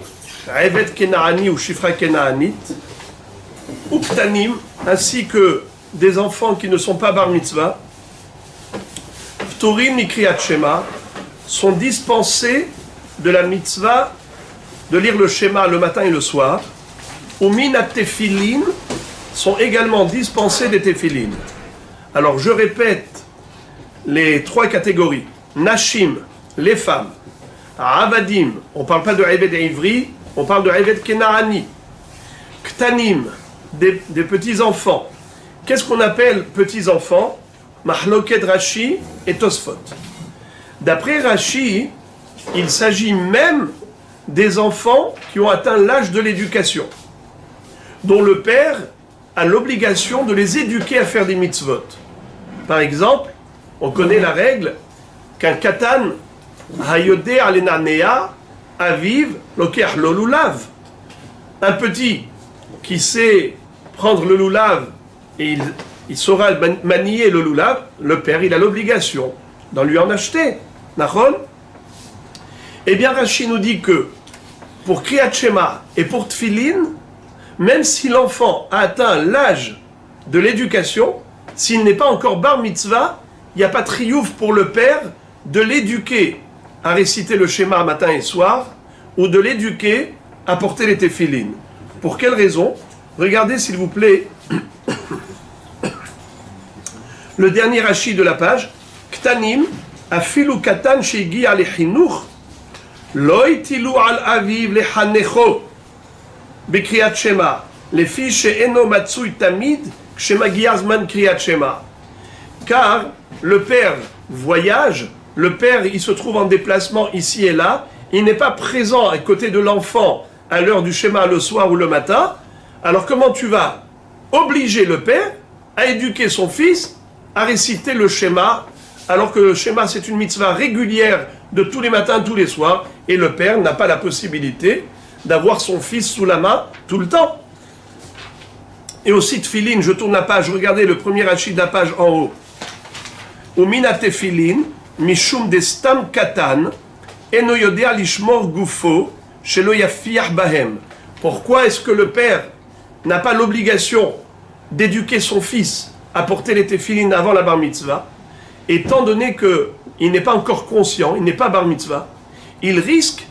Evet Kenaani ou Shifra Kenaanit, ou Ktanim, ainsi que des enfants qui ne sont pas bar mitzvah, Ptorim Mikriyat Shema, sont dispensés de la mitzvah de lire le Shema le matin et le soir, ou Minat Tefilin, sont également dispensés des Tefilin. Alors je répète les trois catégories. Nashim, les femmes. Avadim, on ne parle pas de Eved et Ivri, on parle de Eved Kenaani. Ktanim, des petits-enfants. Qu'est-ce qu'on appelle petits-enfants? Mahloket Rashi et Tosfot. D'après Rashi, il s'agit même des enfants qui ont atteint l'âge de l'éducation, dont le père a l'obligation de les éduquer à faire des mitzvot. Par exemple, on connaît la règle qu'un katan hayodé alenanea aviv lokech lo lulav. Un petit qui sait prendre le lulav et il saura manier le lulav, le père il a l'obligation d'en lui en acheter. Nachon? Eh bien Rashi nous dit que pour Kriyat Shema et pour Tfilin, même si l'enfant a atteint l'âge de l'éducation, s'il n'est pas encore bar mitzvah, il n'y a pas de triouf pour le père de l'éduquer à réciter le schéma matin et soir, ou de l'éduquer à porter les téphilines. Pour quelle raison? Regardez s'il vous plaît le dernier Rashi de la page. Ktanim, afilu katan sheigi al chinuch, lo itilu al aviv lechanecho, bekriyat shema, les filles she'eno matsui tamid, kshemagia zman kriyat shema. Car le père voyage, le père il se trouve en déplacement ici et là, il n'est pas présent à côté de l'enfant à l'heure du schéma le soir ou le matin. Alors comment tu vas obliger le père à éduquer son fils à réciter le schéma, alors que le schéma c'est une mitzvah régulière de tous les matins, tous les soirs, et le père n'a pas la possibilité d'avoir son fils sous la main tout le temps. Et aussi Tfilin, je tourne la page, regardez le premier Rashi de la page en haut. Umina tefilin, mishum de stam katan, eno yodea lishmor gufo, shelo yafiach bahem. Pourquoi est-ce que le père n'a pas l'obligation d'éduquer son fils à porter les tefilin avant la bar mitzvah? Étant donné qu'il n'est pas encore conscient, il n'est pas bar mitzvah, il risque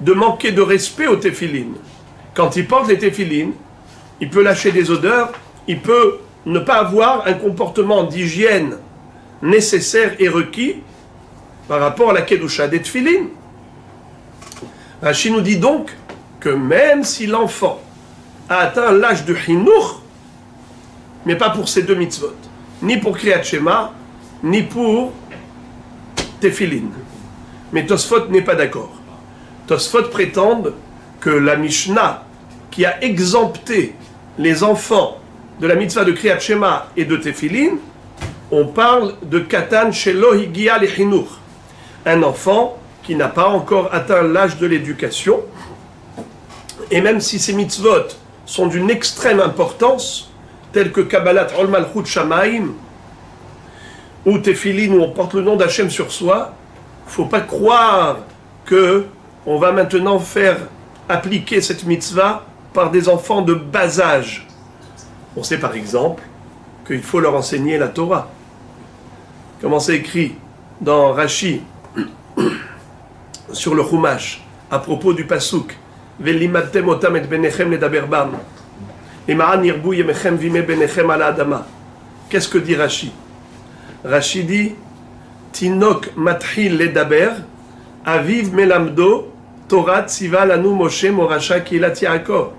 de manquer de respect aux tefilin. Quand il porte les tefilin, il peut lâcher des odeurs, il peut ne pas avoir un comportement d'hygiène nécessaire et requis par rapport à la kedusha des tefilin. Rashi nous dit donc que même si l'enfant a atteint l'âge de Hinouch, mais pas pour ces deux mitzvot, ni pour Kriyat Shema, ni pour Tefillin. Mais Tosfot n'est pas d'accord. Tosfot prétendent que la Mishnah qui a exempté les enfants de la mitzvah de Kriyat Shema et de Tefillin, on parle de Katan Shelo Higia Lechinur, un enfant qui n'a pas encore atteint l'âge de l'éducation. Et même si ces mitzvot sont d'une extrême importance, tels que Kabbalat Ol Malchut Shamaim, ou Tefillin, où on porte le nom d'Hachem sur soi, il ne faut pas croire qu'on va maintenant faire appliquer cette mitzvah par des enfants de bas âge. On sait par exemple qu'il faut leur enseigner la Torah. Comment c'est écrit dans Rashi, sur le Chumash, à propos du Pasuk, Velimadtem otam et benechem ledaber bam, Ima'an yirbu yemechem vime benechem ala adama. Qu'est-ce que dit Rashi? Rashi dit, Tinok mathil ledaber, aviv melamdo, Torah tziva lanu Moshe morasha kilat Yaakov.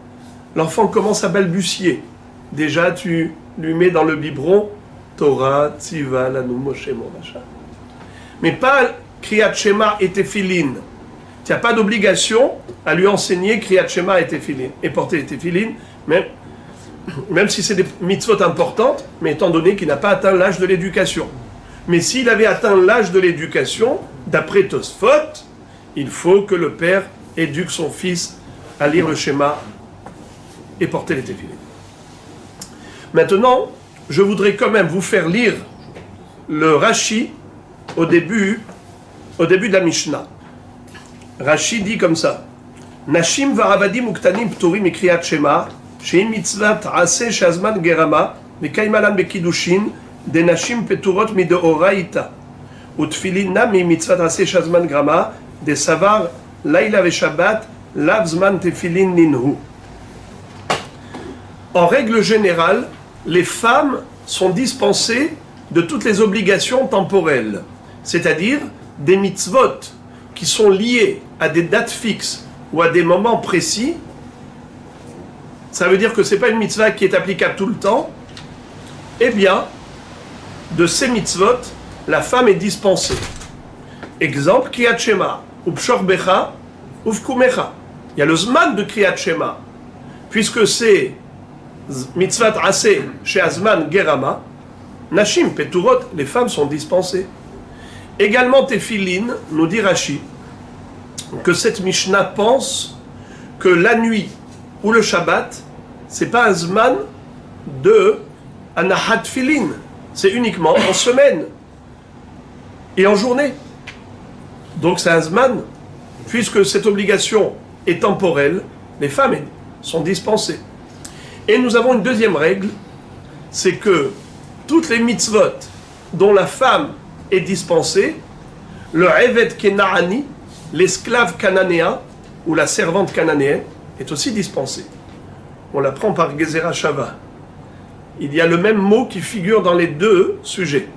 L'enfant commence à balbutier. Déjà, tu lui mets dans le biberon Torah tziva lanu Moshe morasha. Mais pas Kriyat Shema et Tefillin. Tu n'as pas d'obligation à lui enseigner Kriyat Shema et Tefillin, et porter les Tefillin, même si c'est des mitzvot importantes, mais étant donné qu'il n'a pas atteint l'âge de l'éducation. Mais s'il avait atteint l'âge de l'éducation, d'après Tosfot, il faut que le père éduque son fils à lire le schéma et porter les Tefillin. Maintenant, je voudrais quand même vous faire lire le Rashi au début de la Mishnah. Rashi dit comme ça: Nashim va'avadim uktanim pturim mikriyat shema, she'im mitzvat aseh shazman gerama, v'kaimalan bekidushin, de nashim peturot mideoraita, utfilinna mi mitzvat aseh shazman grama, de savar laila ve'shabbat, lavzman tefilin ninhu. En règle générale, les femmes sont dispensées de toutes les obligations temporelles, c'est-à-dire des mitzvot qui sont liés à des dates fixes ou à des moments précis. Ça veut dire que ce n'est pas une mitzvah qui est applicable tout le temps. Eh bien, de ces mitzvot, la femme est dispensée. Exemple, Kriyat Shema, ou Pshor Becha, ou Vkumecha. Il y a le Zman de Kriyat Shema, puisque c'est mitzvat aseh chez Azman Gerama, Nashim Peturot, les femmes sont dispensées. Également Tefillin, nous dit Rashi, que cette Mishnah pense que la nuit ou le Shabbat, c'est pas un Zman de Anahat Tefillin, c'est uniquement en semaine et en journée. Donc c'est un Zman, puisque cette obligation est temporelle, les femmes sont dispensées. Et nous avons une deuxième règle, c'est que toutes les mitzvot dont la femme est dispensée, le Eved Kenaani, l'esclave cananéen ou la servante cananéenne, est aussi dispensée. On l'apprend par Gezerah Shava. Il y a le même mot qui figure dans les deux sujets.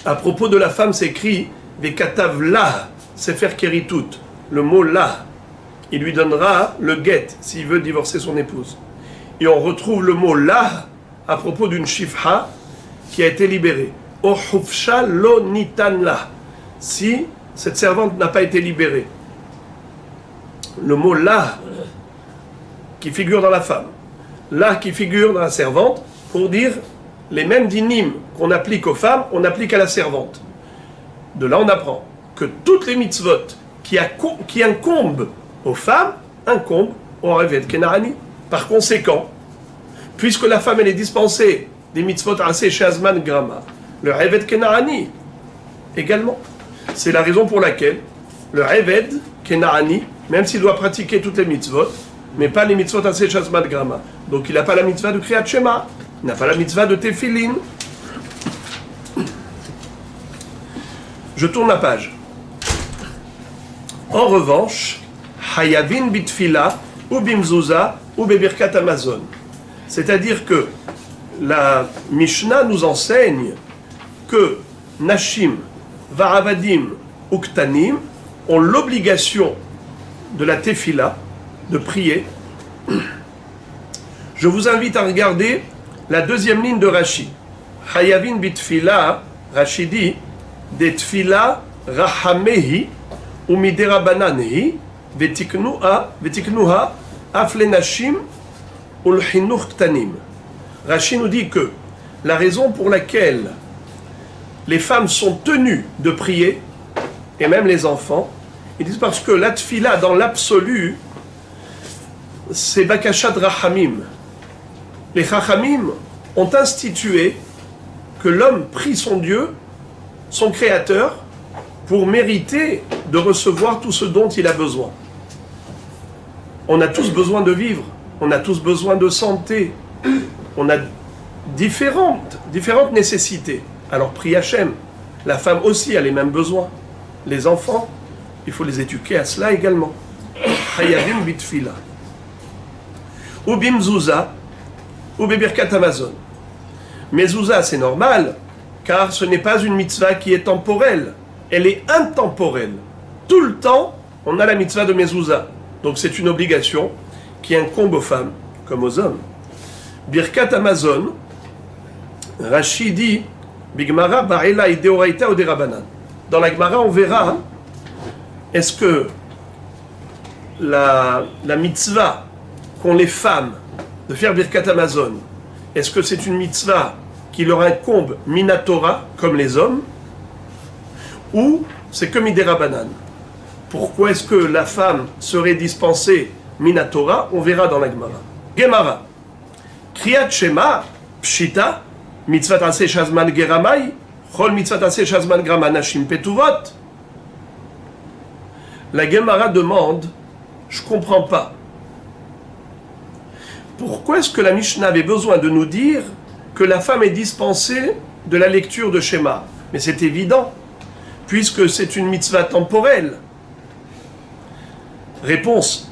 À propos de la femme, c'est écrit Vekatav la, Sefer Keritut, le mot la. Il lui donnera le get s'il veut divorcer son épouse. Et on retrouve le mot la à propos d'une shifha qui a été libérée. O hufsha lo nitan la, si cette servante n'a pas été libérée. Le mot la qui figure dans la femme, la qui figure dans la servante, pour dire les mêmes dinim qu'on applique aux femmes, on applique à la servante. De là on apprend que toutes les mitzvot qui incombent aux femmes incombent au Reved Kenarani. Par conséquent, puisque la femme elle est dispensée des mitzvot assez shazman grama, le Reved Kenarani également. C'est la raison pour laquelle le Reved Kenarani, même s'il doit pratiquer toutes les mitzvot, mais pas les mitzvot assez shazman grama. Donc il n'a pas la mitzvah de Kriyat Shema, il n'a pas la mitzvah de Tefillin. Je tourne la page. En revanche, Hayavin bitfila ou bimzouza ou bebirkat Amazon. C'est-à-dire que la Mishnah nous enseigne que Nashim, Varavadim ou Ktanim ont l'obligation de la tefila, de prier. Je vous invite à regarder la deuxième ligne de Rashi. Hayavin bitfila, Rachidi, de tfila rahamehi, ou miderabananhi, vetiknuha, aflenashim, ulhinur ktanim. Rachid nous dit que la raison pour laquelle les femmes sont tenues de prier, et même les enfants, ils disent parce que la tfila, dans l'absolu, c'est bakashat rahamim. Les rachamim ont institué que l'homme prie son Dieu, son Créateur, pour mériter de recevoir tout ce dont il a besoin. On a tous besoin de vivre, on a tous besoin de santé, on a différentes nécessités. Alors prie Hachem. La femme aussi a les mêmes besoins. Les enfants, il faut les éduquer à cela également. Hayavim bitfila. Ou bimzouza, ou bebirkat Amazon. Mezouza, c'est normal, car ce n'est pas une mitzvah qui est temporelle. Elle est intemporelle. Tout le temps, on a la mitzvah de mezouza. Donc c'est une obligation qui incombe aux femmes, comme aux hommes. Birkat Amazon, Rashi dit, Bigmara ba'ela ideoraita ou derabanan. Dans la Gemara, on verra, est-ce que la mitzvah qu'ont les femmes de faire Birkat Amazon, est-ce que c'est une mitzvah qui leur incombe minatora, comme les hommes, ou c'est que miderabanan? Pourquoi est-ce que la femme serait dispensée minatora? On verra dans la Gemara. Gemara. Kriyat Shema, Pshita, mitzvah aseh shazman geramai, chol mitzvah aseh shazman gramanashim petuvot. La Gemara demande, je ne comprends pas. Pourquoi est-ce que la Mishnah avait besoin de nous dire que la femme est dispensée de la lecture de Shema? Mais c'est évident, puisque c'est une mitzvah temporelle. Réponse.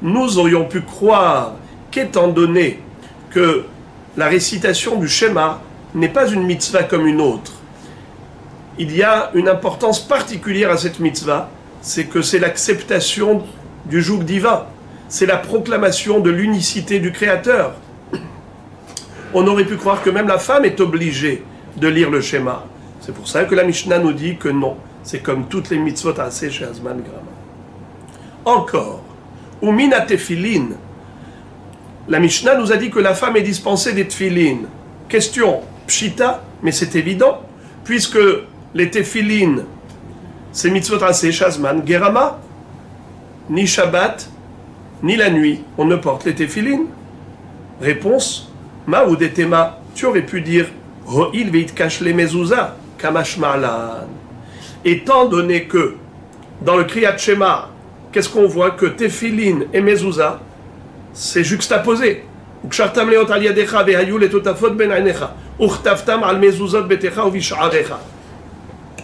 Nous aurions pu croire qu'étant donné que la récitation du Shema n'est pas une mitzvah comme une autre, il y a une importance particulière à cette mitzvah, c'est que c'est l'acceptation du joug divin, c'est la proclamation de l'unicité du Créateur. On aurait pu croire que même la femme est obligée de lire le Shema. C'est pour ça que la Mishnah nous dit que non, c'est comme toutes les mitzvot aseh chez Azman Grama. Encore, ou mina tefilin, la Mishnah nous a dit que la femme est dispensée des tefilin. Question, pshita, mais c'est évident, puisque les tefilin, c'est mitzvot aseh chez Azman Grama, ni Shabbat, ni la nuit, on ne porte les tefilin. Réponse, ma ou des thémas, tu aurais pu dire, Ho'il veit kash le mezouza, kamash ma'lan. Étant donné que, dans le Kriyat Shema, qu'est-ce qu'on voit? Que tefilin et mezouza, c'est juxtaposé. Ukshartam leot al yadecha vehayu letotafot ben ainecha, uchtaftam al mezuzot betecha uvish'arecha.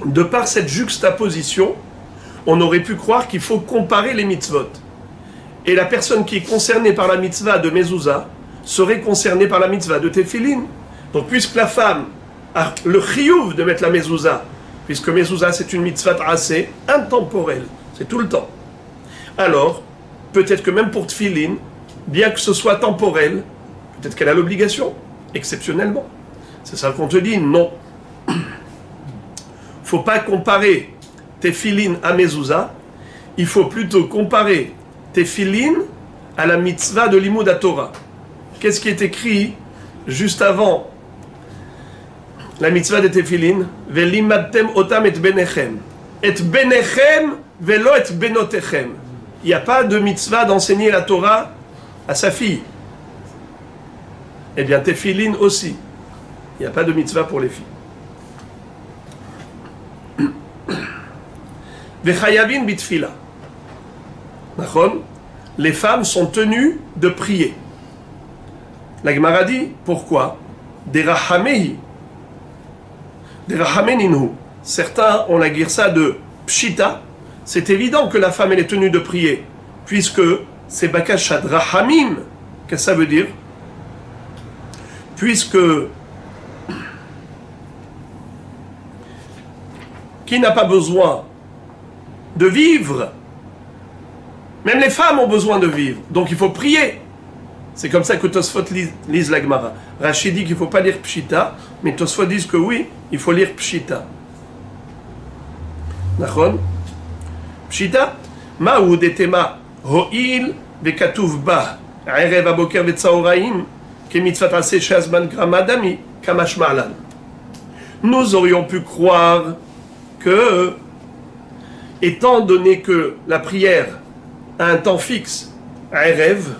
De par cette juxtaposition, on aurait pu croire qu'il faut comparer les mitzvot. Et la personne qui est concernée par la mitzvah de mezouza serait concernée par la mitzvah de tefilin. Donc puisque la femme a le chiyuv de mettre la mezouza, puisque mezouza c'est une mitzvah assez intemporelle, c'est tout le temps. Alors, peut-être que même pour tefilin, bien que ce soit temporel, peut-être qu'elle a l'obligation, exceptionnellement. C'est ça qu'on te dit, non. Faut pas comparer tefilin à mezouza, il faut plutôt comparer tefilin à la mitzvah de limud Torah. Qu'est-ce qui est écrit juste avant la mitzvah de tefilin? Velimadtem otam et benechem. Et benechem velo et benotechem. Il n'y a pas de mitzvah d'enseigner la Torah à sa fille. Eh bien, tefilin aussi. Il n'y a pas de mitzvah pour les filles. Vechayavin bitfila. Les femmes sont tenues de prier. La Gemara dit, pourquoi? Des rahamehi. Des rahameninhu. Certains ont la girsa de pshita. C'est évident que la femme elle est tenue de prier, puisque c'est bakashat rahamim. Qu'est-ce que ça veut dire? Puisque qui n'a pas besoin de vivre? Même les femmes ont besoin de vivre. Donc il faut prier. C'est comme ça que Tosfot lise la Gemara. Rashi dit qu'il ne faut pas lire Pshita, mais Tosfot dit que oui, il faut lire Pshita. Nachon? Pshita? Ma'u detema ho'il vekatuv ba erev aboker vetzaoraim kemitzvat aseh shazman gramadami kamash ma'lan. Nous aurions pu croire que, étant donné que la prière a un temps fixe, erev,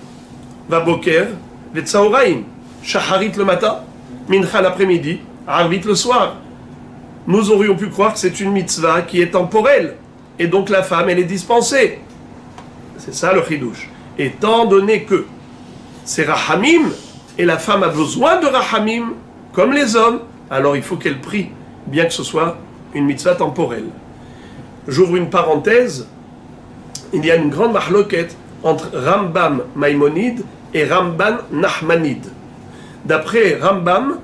vaboker, vetzaoraim, shaharit le matin, mincha l'après-midi, arvit le soir, nous aurions pu croire que c'est une mitzvah qui est temporelle, et donc la femme, elle est dispensée. C'est ça le chidouche. Étant donné que c'est rahamim, et la femme a besoin de rahamim, comme les hommes, alors il faut qu'elle prie, bien que ce soit une mitzvah temporelle. J'ouvre une parenthèse, il y a une grande mahloket entre Rambam Maïmonide et Ramban Nachmanide. D'après Rambam,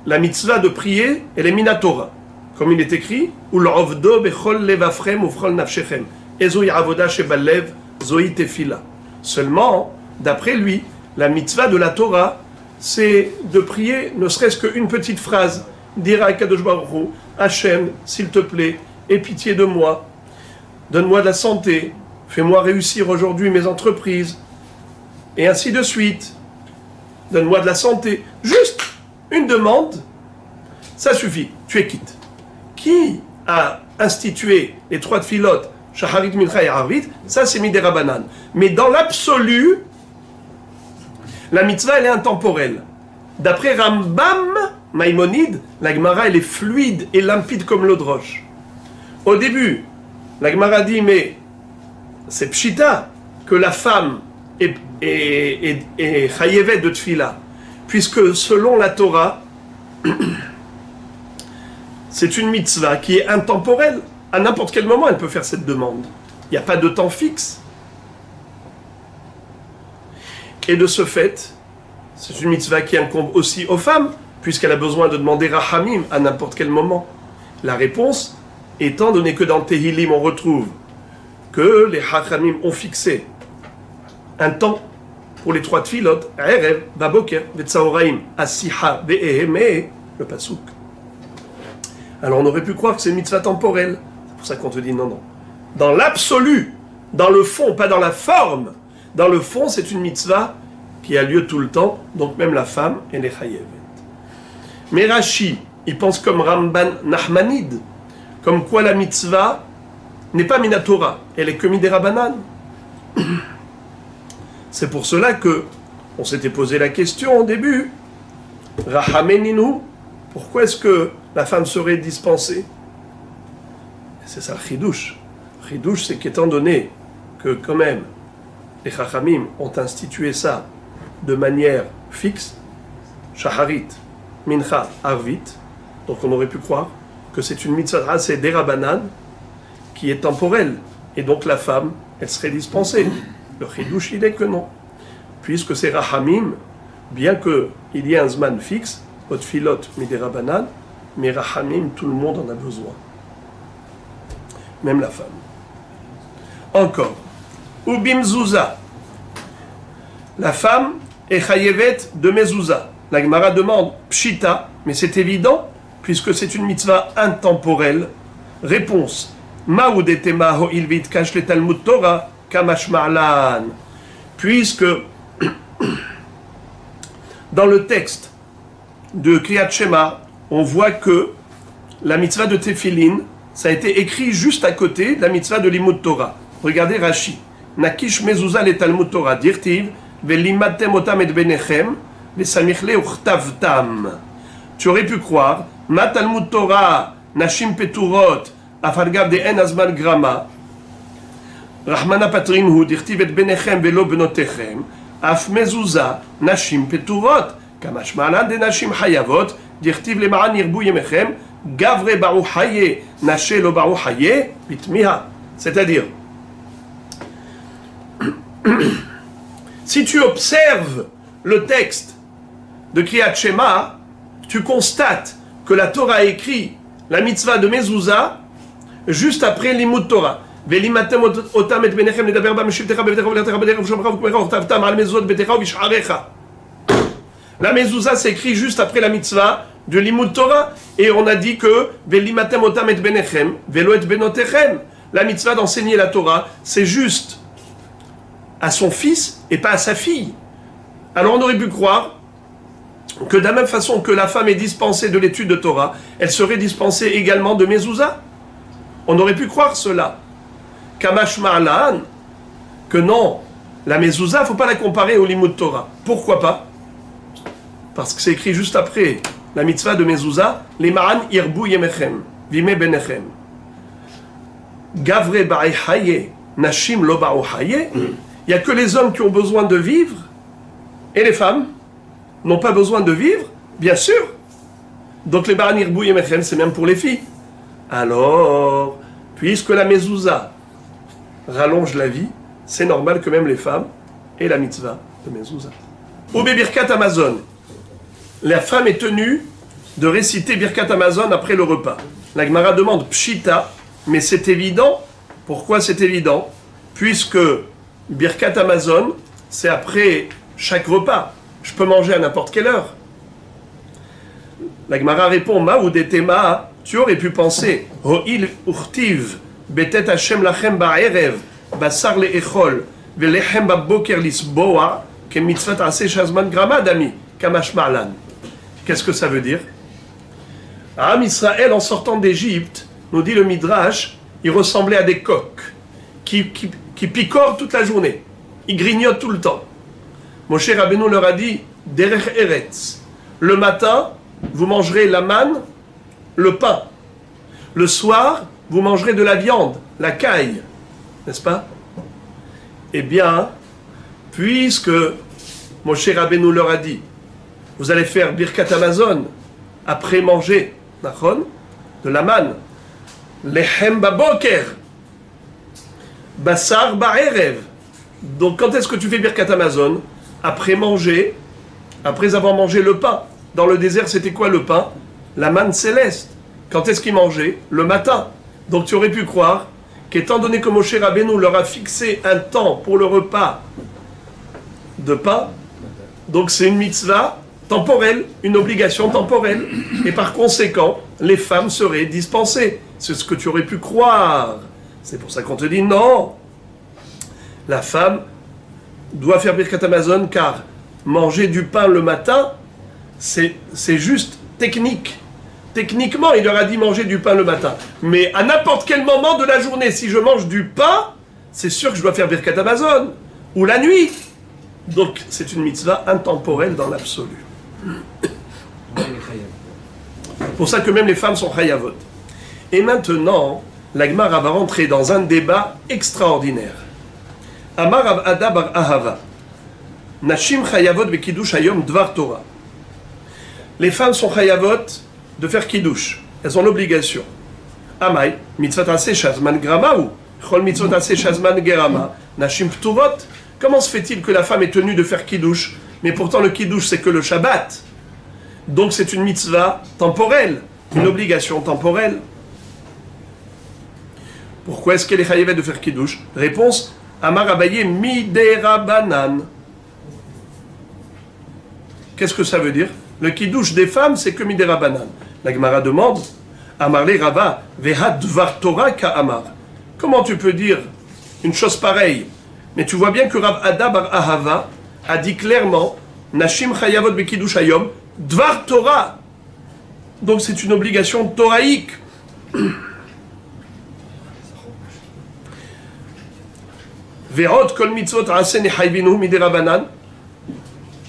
la mitzvah de prier, elle est minatora. Comme il est écrit, Ul'ovdo bechol levafrem ufchol nafshechem. Ezoi avoda shebalev zoi tefila. Seulement, d'après lui, la mitzvah de la Torah, c'est de prier ne serait-ce qu'une petite phrase. Dire à Kadosh Baruch Hu, Hachem, s'il te plaît, aie pitié de moi. Donne-moi de la santé. Fais-moi réussir aujourd'hui mes entreprises. Et ainsi de suite. Donne-moi de la santé. Juste une demande, ça suffit, tu es quitte. Qui a institué les 3 tfilotes, Shacharit, Mincha et Arvit? Ça c'est Midera Banan. Mais dans l'absolu, la mitzvah elle est intemporelle. D'après Rambam Maïmonide, la Gemara elle est fluide et limpide comme l'eau de roche. Au début, la Gemara dit mais c'est pshita que la femme est chayevet de tfila. Puisque selon la Torah, c'est une mitzvah qui est intemporelle. À n'importe quel moment, elle peut faire cette demande. Il n'y a pas de temps fixe. Et de ce fait, c'est une mitzvah qui incombe aussi aux femmes, puisqu'elle a besoin de demander rahamim à n'importe quel moment. La réponse, étant donné que dans Tehillim, on retrouve que les rahamim ont fixé un temps pour les 3 tfilot, Erev, Baboker, Vetzaoraim, Asiha, Ve'eheme, le pasouk. Alors on aurait pu croire que c'est une mitzvah temporelle. C'est pour ça qu'on te dit non, non. Dans l'absolu, dans le fond, pas dans la forme, dans le fond, c'est une mitzvah qui a lieu tout le temps, donc même la femme, elle est chayevet. Mais Rashi, il pense comme Ramban Nachmanide, comme quoi la mitzvah n'est pas minatora, elle est que midera banan. C'est pour cela que on s'était posé la question au début. Rahameninu, pourquoi est-ce que la femme serait dispensée? C'est ça le chidouche. Le chidouche, c'est qu'étant donné que quand même les chachamim ont institué ça de manière fixe, shaharit, mincha, arvit, donc on aurait pu croire que c'est une mitzvah, c'est derabanan, qui est temporelle, et donc la femme, elle serait dispensée. Le chidouche, il est que non. Puisque c'est rahamim, bien qu'il y ait un zman fixe, ot filot midera banan, mais rahamim, tout le monde en a besoin. Même la femme. Encore. Ou bimzouza. La femme est chayevet de mezouza. La Gemara demande pshita, mais c'est évident, puisque c'est une mitzvah intemporelle. Réponse. Ma'u detema ho'il vitkash le Talmud Torah kamash ma'lan. Puisque dans le texte de Kriyat Shema, on voit que la mitzvah de Tefillin, ça a été écrit juste à côté de la mitzvah de Limud Torah. Regardez Rashi. Nakish mezuzah le Talmud Torah dirtiv velimadtem otam et benechem vesamichle uchtavtam. Tu aurais pu croire ma Talmud Torah nashim peturot afargav de en azman grama Rahmana patrinhu dirtiv et benechem velo benotechem af mezuzah nashim peturot kamash ma'alan de nashim hayavot dirtiv lema'an yirbu yemechem Gavre Baruch Haye, Naché lo Baruch Haye, Bitmiha. C'est-à-dire, si tu observes le texte de Kriyat Shema, tu constates que la Torah a écrit la mitzvah de Mezouza juste après Limud Torah. ולימדתם אותם את בניכם לדבר בה משבתך בביתך ולתך בדרך ושומרך וקומך וכתבתם על מזוזות ביתך ובשעריך. La mezouza s'écrit juste après la mitzvah de Limud Torah. Et on a dit que Velimatem otam et benechem, velo et benotechem. La mitzvah d'enseigner la Torah, c'est juste à son fils et pas à sa fille. Alors on aurait pu croire que de la même façon que la femme est dispensée de l'étude de Torah, elle serait dispensée également de mezouza. On aurait pu croire cela. Kamash ma'lan, que non, la mezouza, il ne faut pas la comparer au Limud Torah. Pourquoi pas? Parce que c'est écrit juste après la mitzvah de mezouza, les ma'an irbu yemechem, vime benechem. Gavre ba'e haye, nashim lo ba'u haye. Il n'y a que les hommes qui ont besoin de vivre, et les femmes n'ont pas besoin de vivre, bien sûr. Donc les ma'an irbu yemechem, c'est même pour les filles. Alors, puisque la mezouza rallonge la vie, c'est normal que même les femmes aient la mitzvah de mezouza. Ou Birkat Amazon. La femme est tenue de réciter Birkat Amazon après le repas. La Gemara demande Pshita, mais c'est évident. Pourquoi c'est évident? Puisque Birkat Amazon, c'est après chaque repas. Je peux manger à n'importe quelle heure. La Gemara répond Maoudetema, tu aurais pu penser Ho'il urtiv, betet Hashem lachem ba'erev, basar le'echol, ve'lechem ba'boker lisboa, ke mitzvat aseh shazman grama dami, kamash ma'lan. Qu'est-ce que ça veut dire? Am Israël, en sortant d'Égypte, nous dit le Midrash, il ressemblait à des coqs qui picorent toute la journée. Ils grignotent tout le temps. Moshe Rabbeinu leur a dit, Derech Eretz, le matin, vous mangerez la manne, le pain. Le soir, vous mangerez de la viande, la caille. N'est-ce pas? Eh bien, puisque Moshe Rabbeinu leur a dit, vous allez faire Birkat Amazon après manger, de la manne, Lechem baboker, Basar ba'erev. Donc quand est-ce que tu fais Birkat Amazon? Après manger, après avoir mangé le pain. Dans le désert, c'était quoi le pain? La manne céleste. Quand est-ce qu'ils mangeaient? Le matin. Donc tu aurais pu croire qu'étant donné que Moshe Rabbeinu leur a fixé un temps pour le repas de pain, donc c'est une mitzvah temporelle, une obligation temporelle, et par conséquent, les femmes seraient dispensées. C'est ce que tu aurais pu croire. C'est pour ça qu'on te dit non. La femme doit faire Birkat Amazon car manger du pain le matin, c'est juste technique. Techniquement, il leur a dit manger du pain le matin. Mais à n'importe quel moment de la journée, si je mange du pain, c'est sûr que je dois faire Birkat Amazon. Ou la nuit. Donc, c'est une mitzvah intemporelle dans l'absolu. Pour ça que même les femmes sont chayavot. Et maintenant, la Gemara va rentrer dans un débat extraordinaire. Amar Rav Ada bar Ahava. Nashim chayavot bekidush hayom dvar Torah. Les femmes sont chayavot de faire kiddush. Elles ont l'obligation. Amay, mitzvot aseh shazman grama ou chol mitzvot aseh shazman gerama. Nashim ptuvot. Comment se fait-il que la femme est tenue de faire kiddush, mais pourtant le kiddush c'est que le Shabbat? Donc c'est une mitzvah temporelle, une obligation temporelle. Pourquoi est-ce qu'elle est chayavet de faire kiddush? Réponse, Amar Abaye miderabanan. Qu'est-ce que ça veut dire? Le kiddush des femmes c'est que miderabanan. La Gemara demande, Amar le Rava veha dvar Torah ka Amar. Comment tu peux dire une chose pareille? Mais tu vois bien que Rav Ada bar Ahava a dit clairement Nashim chayavot bekidush hayom dvar Torah. Donc c'est une obligation toraïque. Verot kol mitzvot asen haybinu miderabanan.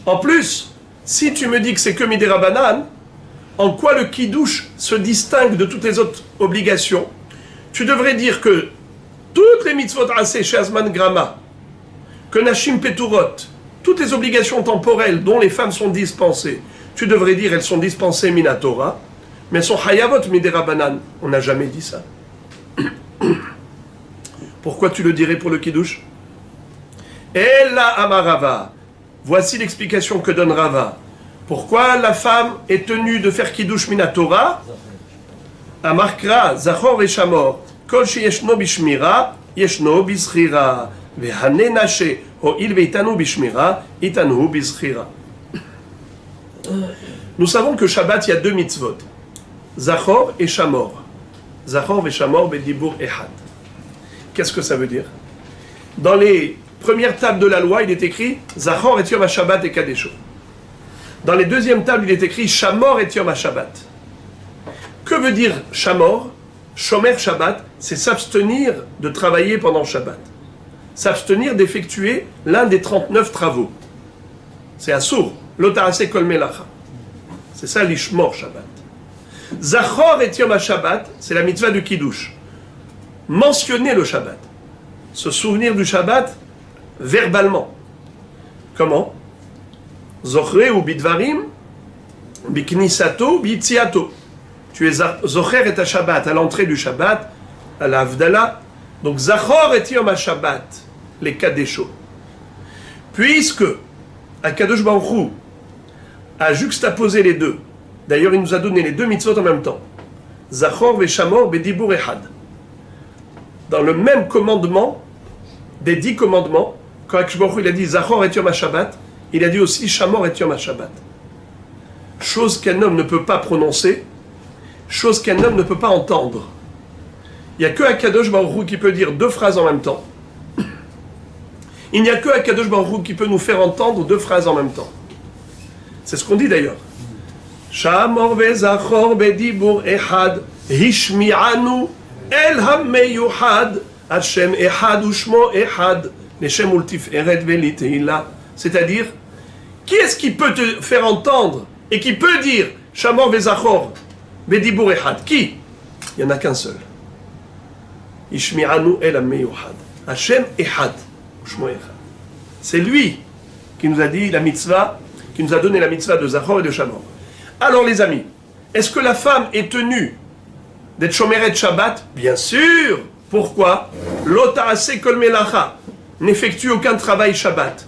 En plus, si tu me dis que c'est que miderabanan, en quoi le kiddush se distingue de toutes les autres obligations? Tu devrais dire que toutes les mitzvot aseh shazman grama, que Nashim Peturot, toutes les obligations temporelles dont les femmes sont dispensées, tu devrais dire elles sont dispensées minatora, mais elles sont hayavot miderabanan. On n'a jamais dit ça. Pourquoi tu le dirais pour le kiddush? Ella amarava. Voici l'explication que donne Rava. Pourquoi la femme est tenue de faire kiddush minatora? Amarkra, zachor et shamor, kol sheyeshno bishmira, yeshno bizchira, vehane nashe, ho'il veitanu bishmira, itanu bizchira. Nous savons que Shabbat, il y a deux mitzvot, Zachor et Shamor. Zachor et Shamor, bedibur ehad. Qu'est-ce que ça veut dire? Dans les premières tables de la loi, il est écrit Zachor et Yom HaShabbat et Kadesho. Dans les deuxièmes tables, il est écrit Shamor et Yom HaShabbat. Que veut dire Shamor? Shomer Shabbat, c'est s'abstenir de travailler pendant Shabbat. S'abstenir d'effectuer l'un des 39 travaux. C'est Assour, Lotarase Kol Melacha. C'est ça l'Ishmor Shabbat. Zachor et Yom HaShabbat, c'est la mitzvah du Kiddush. Mentionner le Shabbat. Se souvenir du Shabbat verbalement. Comment? Zochre ou bidvarim, biknisato, bitziato. Tu es Zocher et ta Shabbat à l'entrée du Shabbat, à la Havdalah. Donc Zachor et Yom HaShabbat, les Kadesho. Puisque Akadosh Baruch Hu a juxtaposé les deux. D'ailleurs, il nous a donné les deux mitzvot en même temps. Zachor ve Shamor bedibur ehad. Dans le même commandement, des 10 commandements, quand Akadosh Baruch Hu il a dit Zachor et Yom HaShabbat, il a dit aussi Shamor et Yom HaShabbat. Chose qu'un homme ne peut pas prononcer, chose qu'un homme ne peut pas entendre. Il n'y a que Akadosh Baruch Hu qui peut dire deux phrases en même temps. Il n'y a que Akadosh Baruch Hu qui peut nous faire entendre deux phrases en même temps. C'est ce qu'on dit d'ailleurs. Shamor ve'zachor bedibur ehad hishmi'anu el hameyuhad Hashem ehad ushmo ehad leshem ultiferet veliteila. C'est-à-dire, qui est-ce qui peut te faire entendre et qui peut dire Shamor ve'zachor bedibur ehad? Qui? Il n'y en a qu'un seul. Ishmi'anu el hameyuhad Hashem ehad ushmo ehad. C'est lui qui nous a dit la mitzvah, qui nous a donné la mitzvah de Zachor et de Shamor. Alors les amis, est-ce que la femme est tenue d'être Shomeret Shabbat? Bien sûr. Pourquoi? L'Otarase Kol Melacha n'effectue aucun travail Shabbat.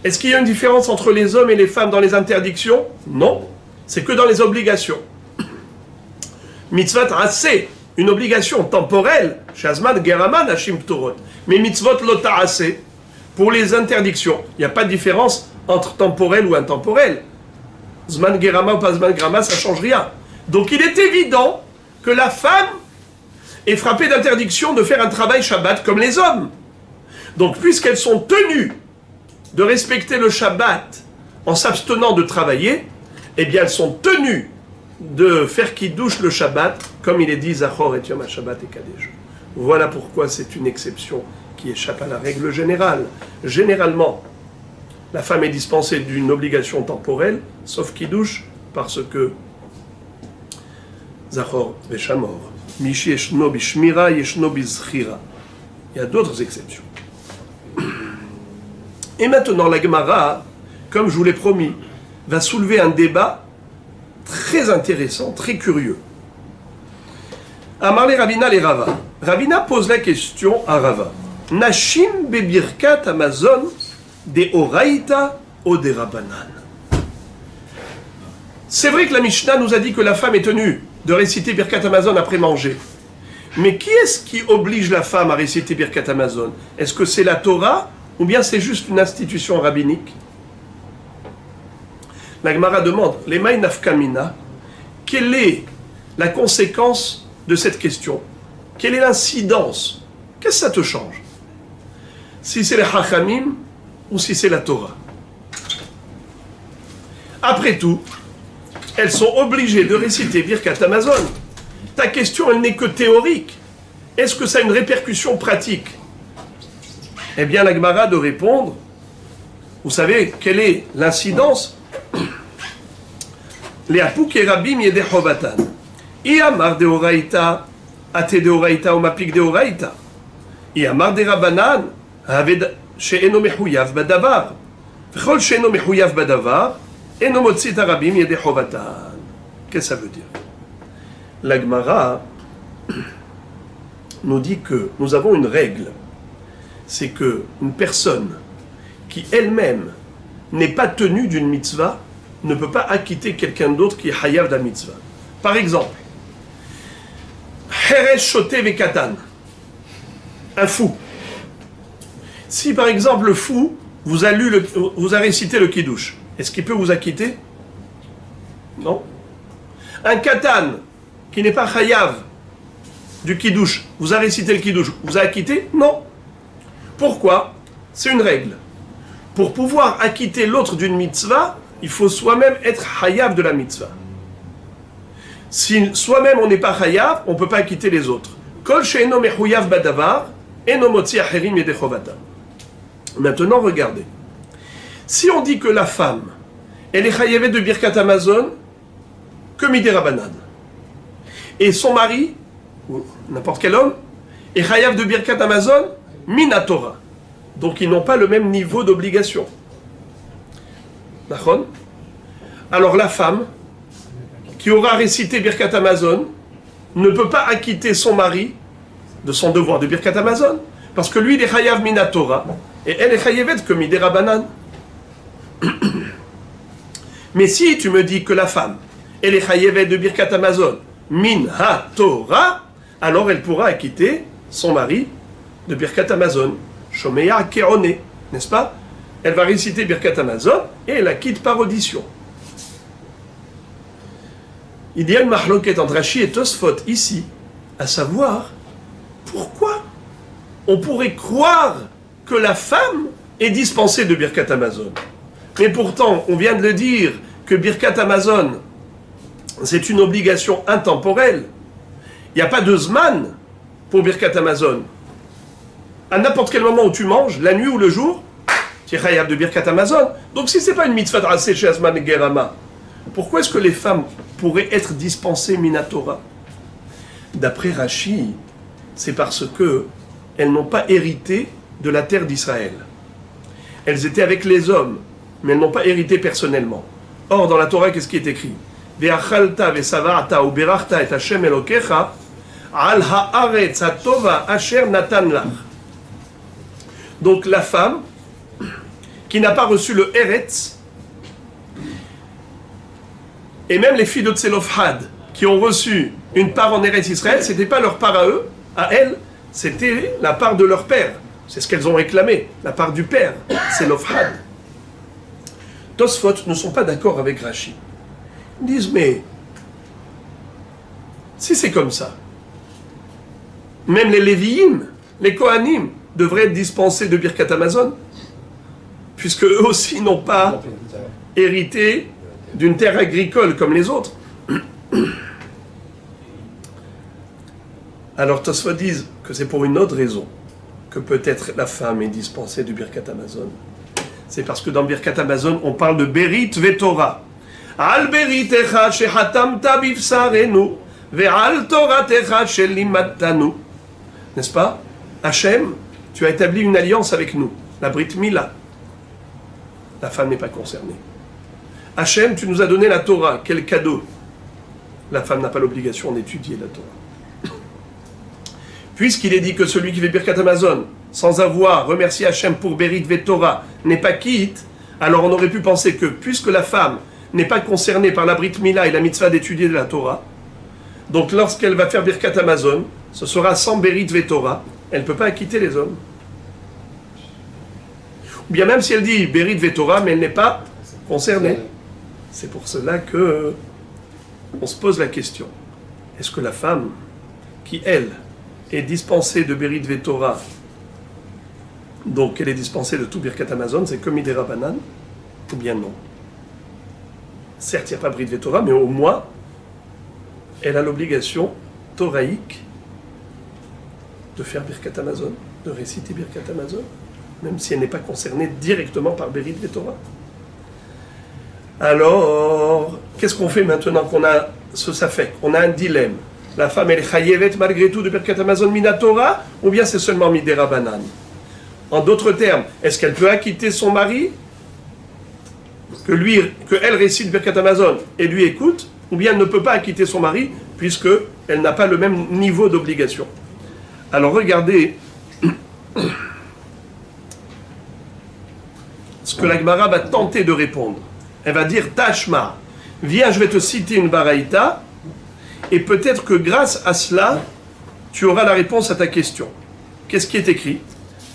Est-ce qu'il y a une différence entre les hommes et les femmes dans les interdictions? Non. C'est que dans les obligations. Mitzvot Aseh, une obligation temporelle, Shazman Geraman Hashim Torot. Mais Mitzvot L'Otarase, pour les interdictions, il n'y a pas de différence entre temporel ou intemporel. Zman Gerama ou pas Zman Gerama, ça ne change rien. Donc il est évident que la femme est frappée d'interdiction de faire un travail Shabbat comme les hommes. Donc puisqu'elles sont tenues de respecter le Shabbat en s'abstenant de travailler, eh bien elles sont tenues de faire Kiddush le Shabbat, comme il est dit Zachor et Yom HaShabbat et Kadesh. Voilà pourquoi c'est une exception qui échappe à la règle générale. Généralement, la femme est dispensée d'une obligation temporelle, sauf Kiddush, parce que Zachor ve Shamor, Mishi yeshno bishmira, yeshno bizchira. Il y a d'autres exceptions. Et maintenant, la Gemara, comme je vous l'ai promis, va soulever un débat très intéressant, très curieux. Amarle Ravina les Rava. Ravina pose la question à Rava. Nashim bebirkat Amazon de Oraïta ou de Rabbanan. C'est vrai que la Mishnah nous a dit que la femme est tenue de réciter Birkat Amazon après manger. Mais qui est-ce qui oblige la femme à réciter Birkat Amazon? Est-ce que c'est la Torah ou bien c'est juste une institution rabbinique? La Gemara demande, Lemay nafkamina, quelle est la conséquence de cette question? Quelle est l'incidence? Qu'est-ce que ça te change? Si c'est les Hachamim ou si c'est la Torah. Après tout, elles sont obligées de réciter Birkat Amazon. Ta question, elle n'est que théorique. Est-ce que ça a une répercussion pratique? Eh bien, la Gemara de répondre, vous savez, quelle est l'incidence? Les Apouk et Rabim Yedechovatan. Iamar de Oraïta, Ate de Oraïta ou Mapik de Oraïta. Iamar de Rabbanan, Haved. שאינו מחויב בדבר. וכל שאינו מחויב בדבר, אינו מוציא את הרבים ידי חובתן. Qu'est-ce que ça veut dire? La Gemara nous dit que nous avons une règle. C'est que une personne qui elle-même n'est pas tenue d'une mitzvah ne peut pas acquitter quelqu'un d'autre qui est hayav d'un mitzvah. Par exemple, Heresh shote vekatan. un fou. Si par exemple le fou vous a récité le kiddush, est-ce qu'il peut vous acquitter? Non. Un katan qui n'est pas chayav du kiddush, vous a récité le kiddush, vous a acquitté? Non. Pourquoi? C'est une règle. Pour pouvoir acquitter l'autre d'une mitzvah, il faut soi-même être chayav de la mitzvah. Si soi-même on n'est pas chayav, on ne peut pas acquitter les autres. Kol she'eno mechuyav badavar, eno motzi acherim yedei chovatam. Maintenant, regardez. Si on dit que la femme, elle est chayavet de Birkat Hamazon que midei Rabbanan, et son mari, ou n'importe quel homme, est chayav de Birkat Hamazon mina Torah. Donc ils n'ont pas le même niveau d'obligation. D'accord? Alors la femme, qui aura récité Birkat Hamazon, ne peut pas acquitter son mari de son devoir de Birkat Hamazon, parce que lui, il est chayav mina Torah, et elle est chayavet que midei Rabbanan. Mais si tu me dis que la femme, elle est chayavet de Birkat Hamazon min ha-Torah, alors elle pourra acquitter son mari de Birkat Hamazon. Shomeya Keone, n'est-ce pas? Elle va réciter Birkat Hamazon et elle acquitte par audition. Il y a une mahloket entre Rashi et Tosfot ici, à savoir pourquoi on pourrait croire que la femme est dispensée de Birkat Hamazon. Mais pourtant, on vient de le dire que Birkat Hamazon, c'est une obligation intemporelle. Il n'y a pas de zman pour Birkat Hamazon. À n'importe quel moment où tu manges, la nuit ou le jour, tu es chayav de Birkat Hamazon. Donc si ce n'est pas une mitzvah de Raseh chez Asman et Gerama, pourquoi est-ce que les femmes pourraient être dispensées Minatora? D'après Rashi, c'est parce que elles n'ont pas hérité de la terre d'Israël. Elles étaient avec les hommes, mais elles n'ont pas hérité personnellement. Or, dans la Torah, qu'est-ce qui est écrit? Ve'achalta ve'savarta u'berachta et Hashem Elokecha al ha'aretz ha'tova asher natan lach. Donc la femme qui n'a pas reçu le Eretz, et même les filles de Tselofhad qui ont reçu une part en Eretz Israël, ce n'était pas leur part à eux, à elles, c'était la part de leur père. C'est ce qu'elles ont réclamé, la part du père, Tselofhad. Tosfot ne sont pas d'accord avec Rashi. Ils disent, mais si c'est comme ça, même les Lévi'im, les Kohanim, devraient être dispensés de Birkat Hamazon, puisque eux aussi n'ont pas hérité d'une terre agricole comme les autres. Alors Tosfot disent que c'est pour une autre raison que peut-être la femme est dispensée de Birkat Hamazon. C'est parce que dans Birkat Hamazon, on parle de Berit Vetorah. Al beritecha shehatamta bivsarenu ve'al toratecha shelimattanu. N'est-ce pas? Hachem, tu as établi une alliance avec nous, la Brit Mila. La femme n'est pas concernée. Hachem, tu nous as donné la Torah, quel cadeau. La femme n'a pas l'obligation d'étudier la Torah. Puisqu'il est dit que celui qui fait Birkat Hamazon, sans avoir remercié Hachem pour Berit Vetorah, n'est pas quitte, alors on aurait pu penser que, puisque la femme n'est pas concernée par la Brit Mila et la mitzvah d'étudier de la Torah, donc lorsqu'elle va faire Birkat Hamazon, ce sera sans Berit Vetorah, elle ne peut pas acquitter les hommes. Ou bien même si elle dit Berit Vetorah, mais elle n'est pas concernée. C'est pour cela que on se pose la question. Est-ce que la femme, qui elle, est dispensée de Berit Vetorah, donc elle est dispensée de tout Birkat Hamazon, c'est comme midei Rabbanan, ou bien non? Certes, il n'y a pas Berit Vetorah, mais au moins, elle a l'obligation toraïque de faire Birkat Hamazon, de réciter Birkat Hamazon, même si elle n'est pas concernée directement par Berit Vetorah. Alors, qu'est-ce qu'on fait maintenant qu'on a ce safek? On a un dilemme. La femme, elle est chayevet malgré tout de Birkat Hamazon minatora, ou bien c'est seulement midei Rabbanan? En d'autres termes, est-ce qu'elle peut acquitter son mari, qu'elle récite Birkat Hamazon et lui écoute, ou bien elle ne peut pas acquitter son mari, puisqu'elle n'a pas le même niveau d'obligation? Alors regardez ce que la Gemara va tenter de répondre. Elle va dire, Tashma, viens, je vais te citer une baraïta, et peut-être que grâce à cela, tu auras la réponse à ta question. qu'est-ce qui est écrit?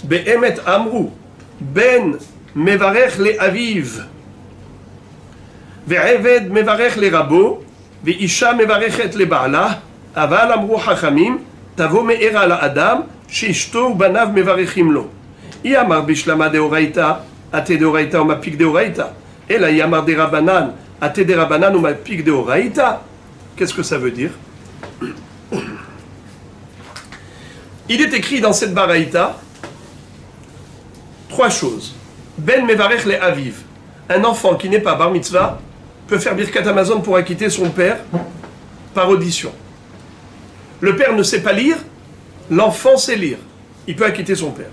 Be'emet amru, ben mevarech le aviv, ve'eved mevarech le rabo, ve'isha mevarechet le ba'ala, aval amru hachamim, tavo me'era la adam, sheishto ubanav mevarechim lo. Yamar bishlama deoraita, ate deoraita ou mapik deoraita. Et là, yamar de rabanan, ate de rabanan ou mapik deoraita. Qu'est-ce que ça veut dire? Il est écrit dans cette baraïta trois choses. Ben mevarech le aviv. Un enfant qui n'est pas bar mitzvah peut faire birkat Hamazon pour acquitter son père par audition. Le père ne sait pas lire, l'enfant sait lire. Il peut acquitter son père.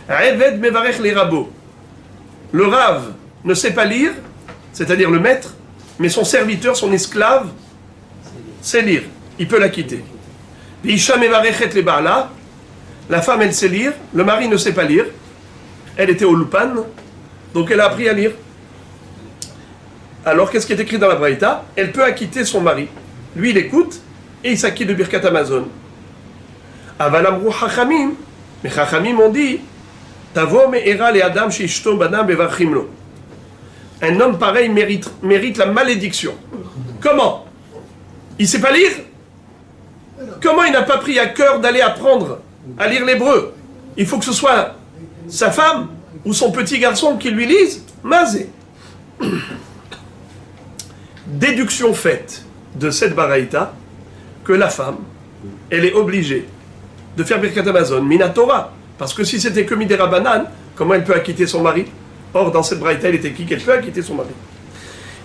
Eved mevarech le rabo. Le rave ne sait pas lire, c'est-à-dire le maître, mais son serviteur, son esclave, sait lire. Il peut l'acquitter. Isha mevarechet le ba'ala. La femme, elle sait lire, le mari ne sait pas lire. Elle était au Lupan, donc elle a appris à lire. Alors, qu'est-ce qui est écrit dans la Braïta? Elle peut acquitter son mari. Lui, il écoute et il s'acquitte de birkat Hamazon. Avalamru hachamim. Mais hachamim ont dit Tavo me'era le adam sheishto banam bevarchim lo. Un homme pareil mérite la malédiction. Comment? Il ne sait pas lire? Comment il n'a pas pris à cœur d'aller apprendre à lire l'hébreu? Il faut que ce soit sa femme ou son petit garçon qui lui lise. Mazé. Déduction faite de cette baraïta que la femme, elle est obligée de faire birkat Hamazon, minatora. Parce que si c'était que midera banan, comment elle peut acquitter son mari? Or, dans cette baraïta, il est écrit qu'elle peut acquitter son mari.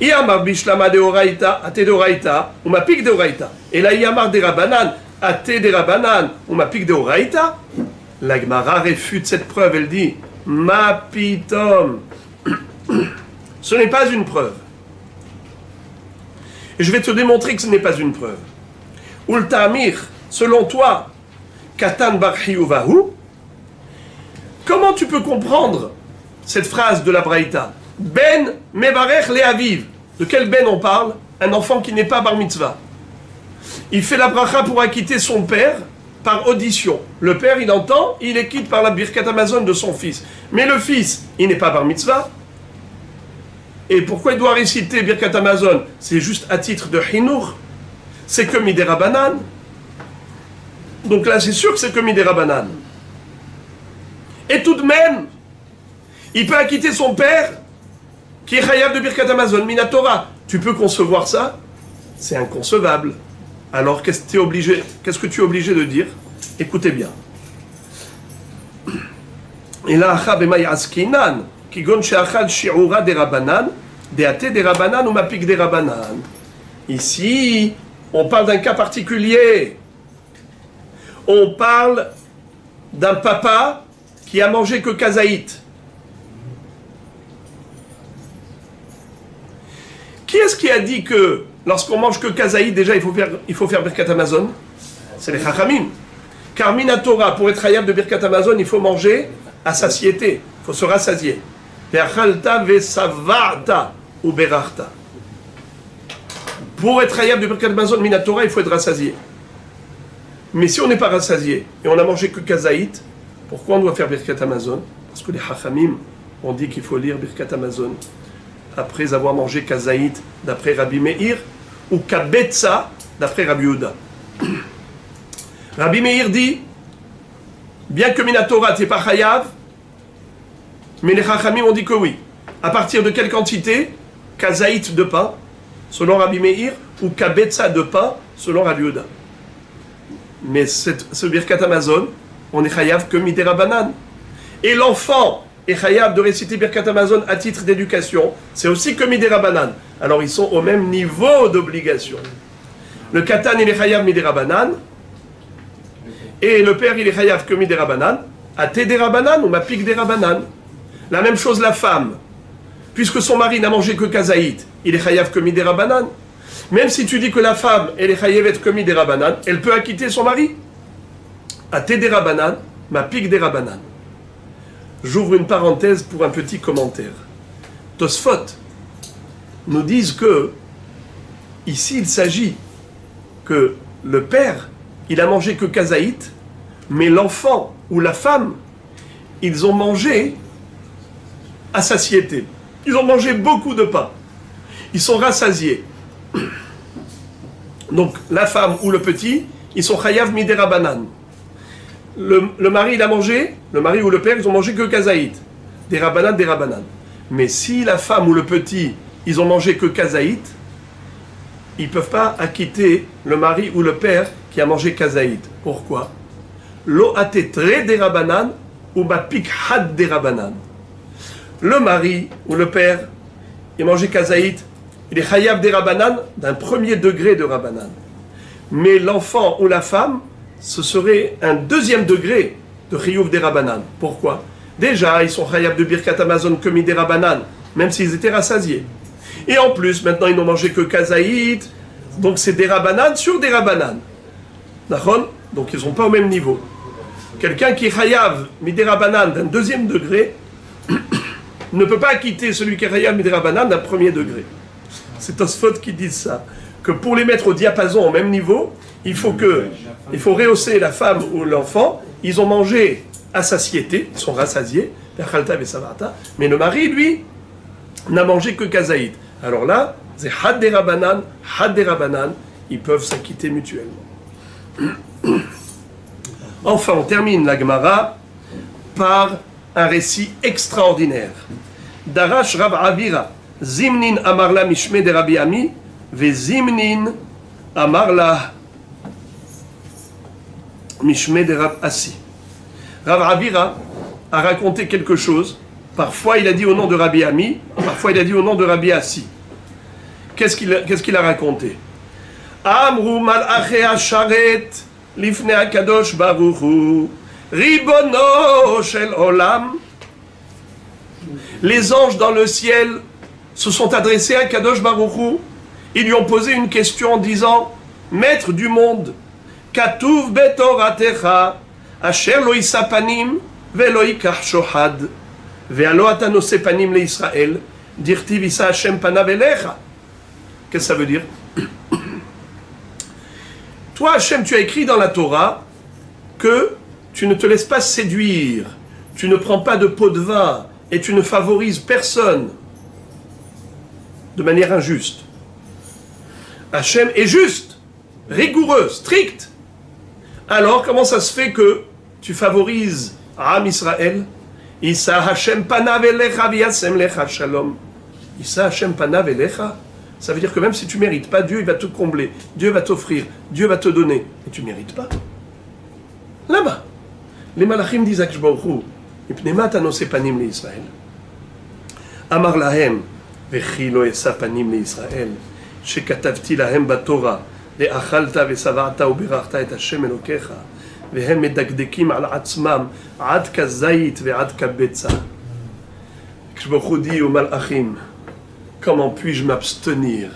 Iyamar bishlama de oraita, ate de oraita, ou ma pique de oraita. Et là, Iyamar de rabanan, ate de rabanan, ou ma pique de oraita. La Gemara réfute cette preuve, elle dit ma pitom. Ce n'est pas une preuve. Et je vais te démontrer que ce n'est pas une preuve. Ultamir, selon toi, katan barhi uvahu. Comment tu peux comprendre cette phrase de la Braïta? Ben mevarech le aviv. De quel ben on parle? Un enfant qui n'est pas bar mitzvah. Il fait la bracha pour acquitter son père par audition. Le père, il entend, il est quitte par la birkat Hamazon de son fils. Mais le fils, il n'est pas bar mitzvah. Et pourquoi il doit réciter birkat Hamazon? C'est juste à titre de hinour. C'est que midera banan. Donc là, c'est sûr que c'est que midera banan. Et tout de même, il peut acquitter son père qui est chayav de birkat Hamazon, minatora. Tu peux concevoir ça? C'est inconcevable. Alors qu'est-ce que tu es obligé de dire? Écoutez bien. Et là, ici, on parle d'un cas particulier. On parle d'un papa qui a mangé que kazaït. Qui est-ce qui a dit que lorsqu'on mange que kazaït, déjà il faut faire birkat Hamazon? C'est les chachamim. Car minatora, pour être chayav de birkat Hamazon, il faut manger à satiété. Il faut se rassasier. Ve'achalta ve'sava'ta ou berachta. Pour être chayav de birkat Hamazon, minatora, il faut être rassasié. Mais si on n'est pas rassasié et on a mangé que kazaït, pourquoi on doit faire birkat Hamazon? Parce que les chachamim ont dit qu'il faut lire birkat Hamazon après avoir mangé kazaït d'après Rabbi Meir ou kabetza d'après Rabbi Yehuda. Rabbi Meir dit, bien que minatora t'es pas chayav, mais les chachamim ont dit que oui. À partir de quelle quantité? Kazaït de pain, selon Rabbi Meir, ou kabetza de pain, selon Rabbi Yehuda. Mais ce birkat Hamazon, on est chayav que midera banan. Et l'enfant est chayav de réciter birkat Hamazon à titre d'éducation, c'est aussi que midera banan. Alors ils sont au même niveau d'obligation. Le katan il est chayav midera banan, et le père il est chayav que midera banan, à tedera banan ou ma pique dera banan. La même chose la femme, puisque son mari n'a mangé que kazaït, il est chayav que midera banan. Même si tu dis que la femme elle est chayavet que midera banan, elle peut acquitter son mari. À tedera banan, ma pique dera banan. J'ouvre une parenthèse pour un petit commentaire. Tosfot nous disent que ici il s'agit que le père il a mangé que kazaït, mais l'enfant ou la femme, ils ont mangé à satiété. Ils ont mangé beaucoup de pain. Ils sont rassasiés. Donc, la femme ou le petit, ils sont chayav midera banan. Le mari, il a mangé, le mari ou le père, ils ont mangé que kazaït. Des rabanan. Mais si la femme ou le petit, ils ont mangé que kazaït, ils ne peuvent pas acquitter le mari ou le père qui a mangé kazaït. Pourquoi? Lo atetre des rabanan ou bapik had des rabanan. Le mari ou le père, il a mangé kazaït, il est chayav des rabanan d'un premier degré de rabanan. Mais l'enfant ou la femme, ce serait un deuxième degré de chiyuv des rabanan. Pourquoi? Déjà, ils sont chayav de birkat Amazon comme des rabanan, même s'ils étaient rassasiés. Et en plus, maintenant, ils n'ont mangé que kazaït, donc c'est des rabanan sur des rabanan. D'accord? Donc ils ne sont pas au même niveau. Quelqu'un qui est chayav midera banan d'un deuxième degré ne peut pas quitter celui qui est chayav midera banan d'un premier degré. C'est Tosfot qui dit ça. Que pour les mettre au diapason au même niveau, il faut rehausser la femme ou l'enfant. Ils ont mangé à satiété, ils sont rassasiés, mais le mari, lui, n'a mangé que kazaït. Alors là, c'est had des rabanan, ils peuvent s'acquitter mutuellement. Enfin, on termine la Gemara par un récit extraordinaire. Darash Rav Avira, Zimnin Amarla Mishme de Rabbi Ami, ve Zimnin Amarla Mishme de Rav Assi. Rav Avira a raconté quelque chose. Parfois il a dit au nom de Rabbi Ami, parfois il a dit au nom de Rabbi Assi. Qu'est-ce qu'il a raconté? Amru mal'achei hasharet lifnei hakadosh baruch hu ribono shel olam. Les anges dans le ciel se sont adressés à Kadosh Baruch Hu. Ils lui ont posé une question en disant: Maître du monde, katuv betoratecha asher lo yisa panim velo yikach shohad ve'alo ata noseh panim leIsraël dirtiv yisa Hashem panav elecha. Qu'est-ce que ça veut dire? Toi, Hashem, tu as écrit dans la Torah que tu ne te laisses pas séduire, tu ne prends pas de pot de vin et tu ne favorises personne de manière injuste. Hashem est juste, rigoureux, strict. Alors, comment ça se fait que tu favorises Am Israël? Issa Hashem panav elecha v'yasem lecha shalom. Issa Hashem panav elecha. Ça veut dire que même si tu ne mérites pas, Dieu il va te combler, Dieu va t'offrir, Dieu va te donner. Et tu ne mérites pas. Là-bas, les malachim disent à Kishbaruchu, Ipnema tanoseh panim leIsraël. Amar lahem, vechi lo esa panim leIsraël, shekatavti lahem batorah, le'achalta ve'sava'ta u'berachta et Hashem elokecha, vehem medakdekim al atzmam, ad kazayit ve'ad kabetza. Kishbaruchu dit aux malachim, comment puis-je m'abstenir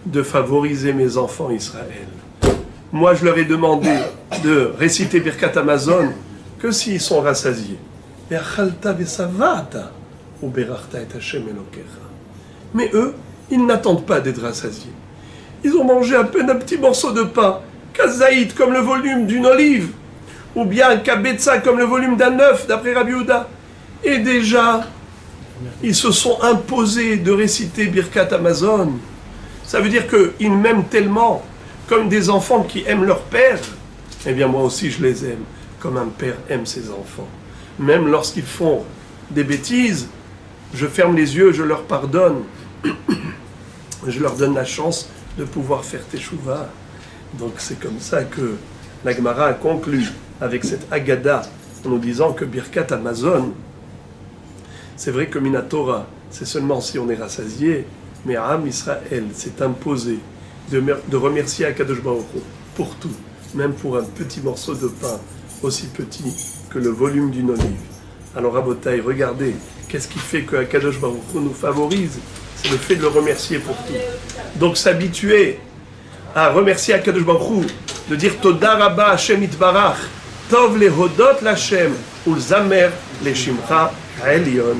de favoriser mes enfants Israël? Moi, je leur ai demandé de réciter Birkat Amazon que s'ils sont rassasiés. Mais eux, ils n'attendent pas d'être rassasiés. Ils ont mangé à peine un petit morceau de pain, kazaït comme le volume d'une olive, ou bien kabetza comme le volume d'un œuf, d'après Rabbi Yehuda. Et déjà, ils se sont imposés de réciter Birkat Amazon. Ça veut dire qu'ils m'aiment tellement, comme des enfants qui aiment leur père. Eh bien, moi aussi, je les aime, comme un père aime ses enfants. Même lorsqu'ils font des bêtises, je ferme les yeux, je leur pardonne. Je leur donne la chance de pouvoir faire teshuva. Donc, c'est comme ça que la Gemara a conclu avec cette Agada, en nous disant que Birkat Amazon, c'est vrai que Minatora, c'est seulement si on est rassasié, mais Am Israël s'est imposé de remercier Akadosh Baruch Hu pour tout, même pour un petit morceau de pain, aussi petit que le volume d'une olive. Alors Rabotai, regardez, qu'est-ce qui fait que Akadosh Baruch Hu nous favorise? C'est le fait de le remercier pour tout. Donc s'habituer à remercier Akadosh Baruch Hu, de dire Toda Rabba Hashem Itbarach, Tov lehodot l'Hashem, Ulzamer le Shimcha Elyon.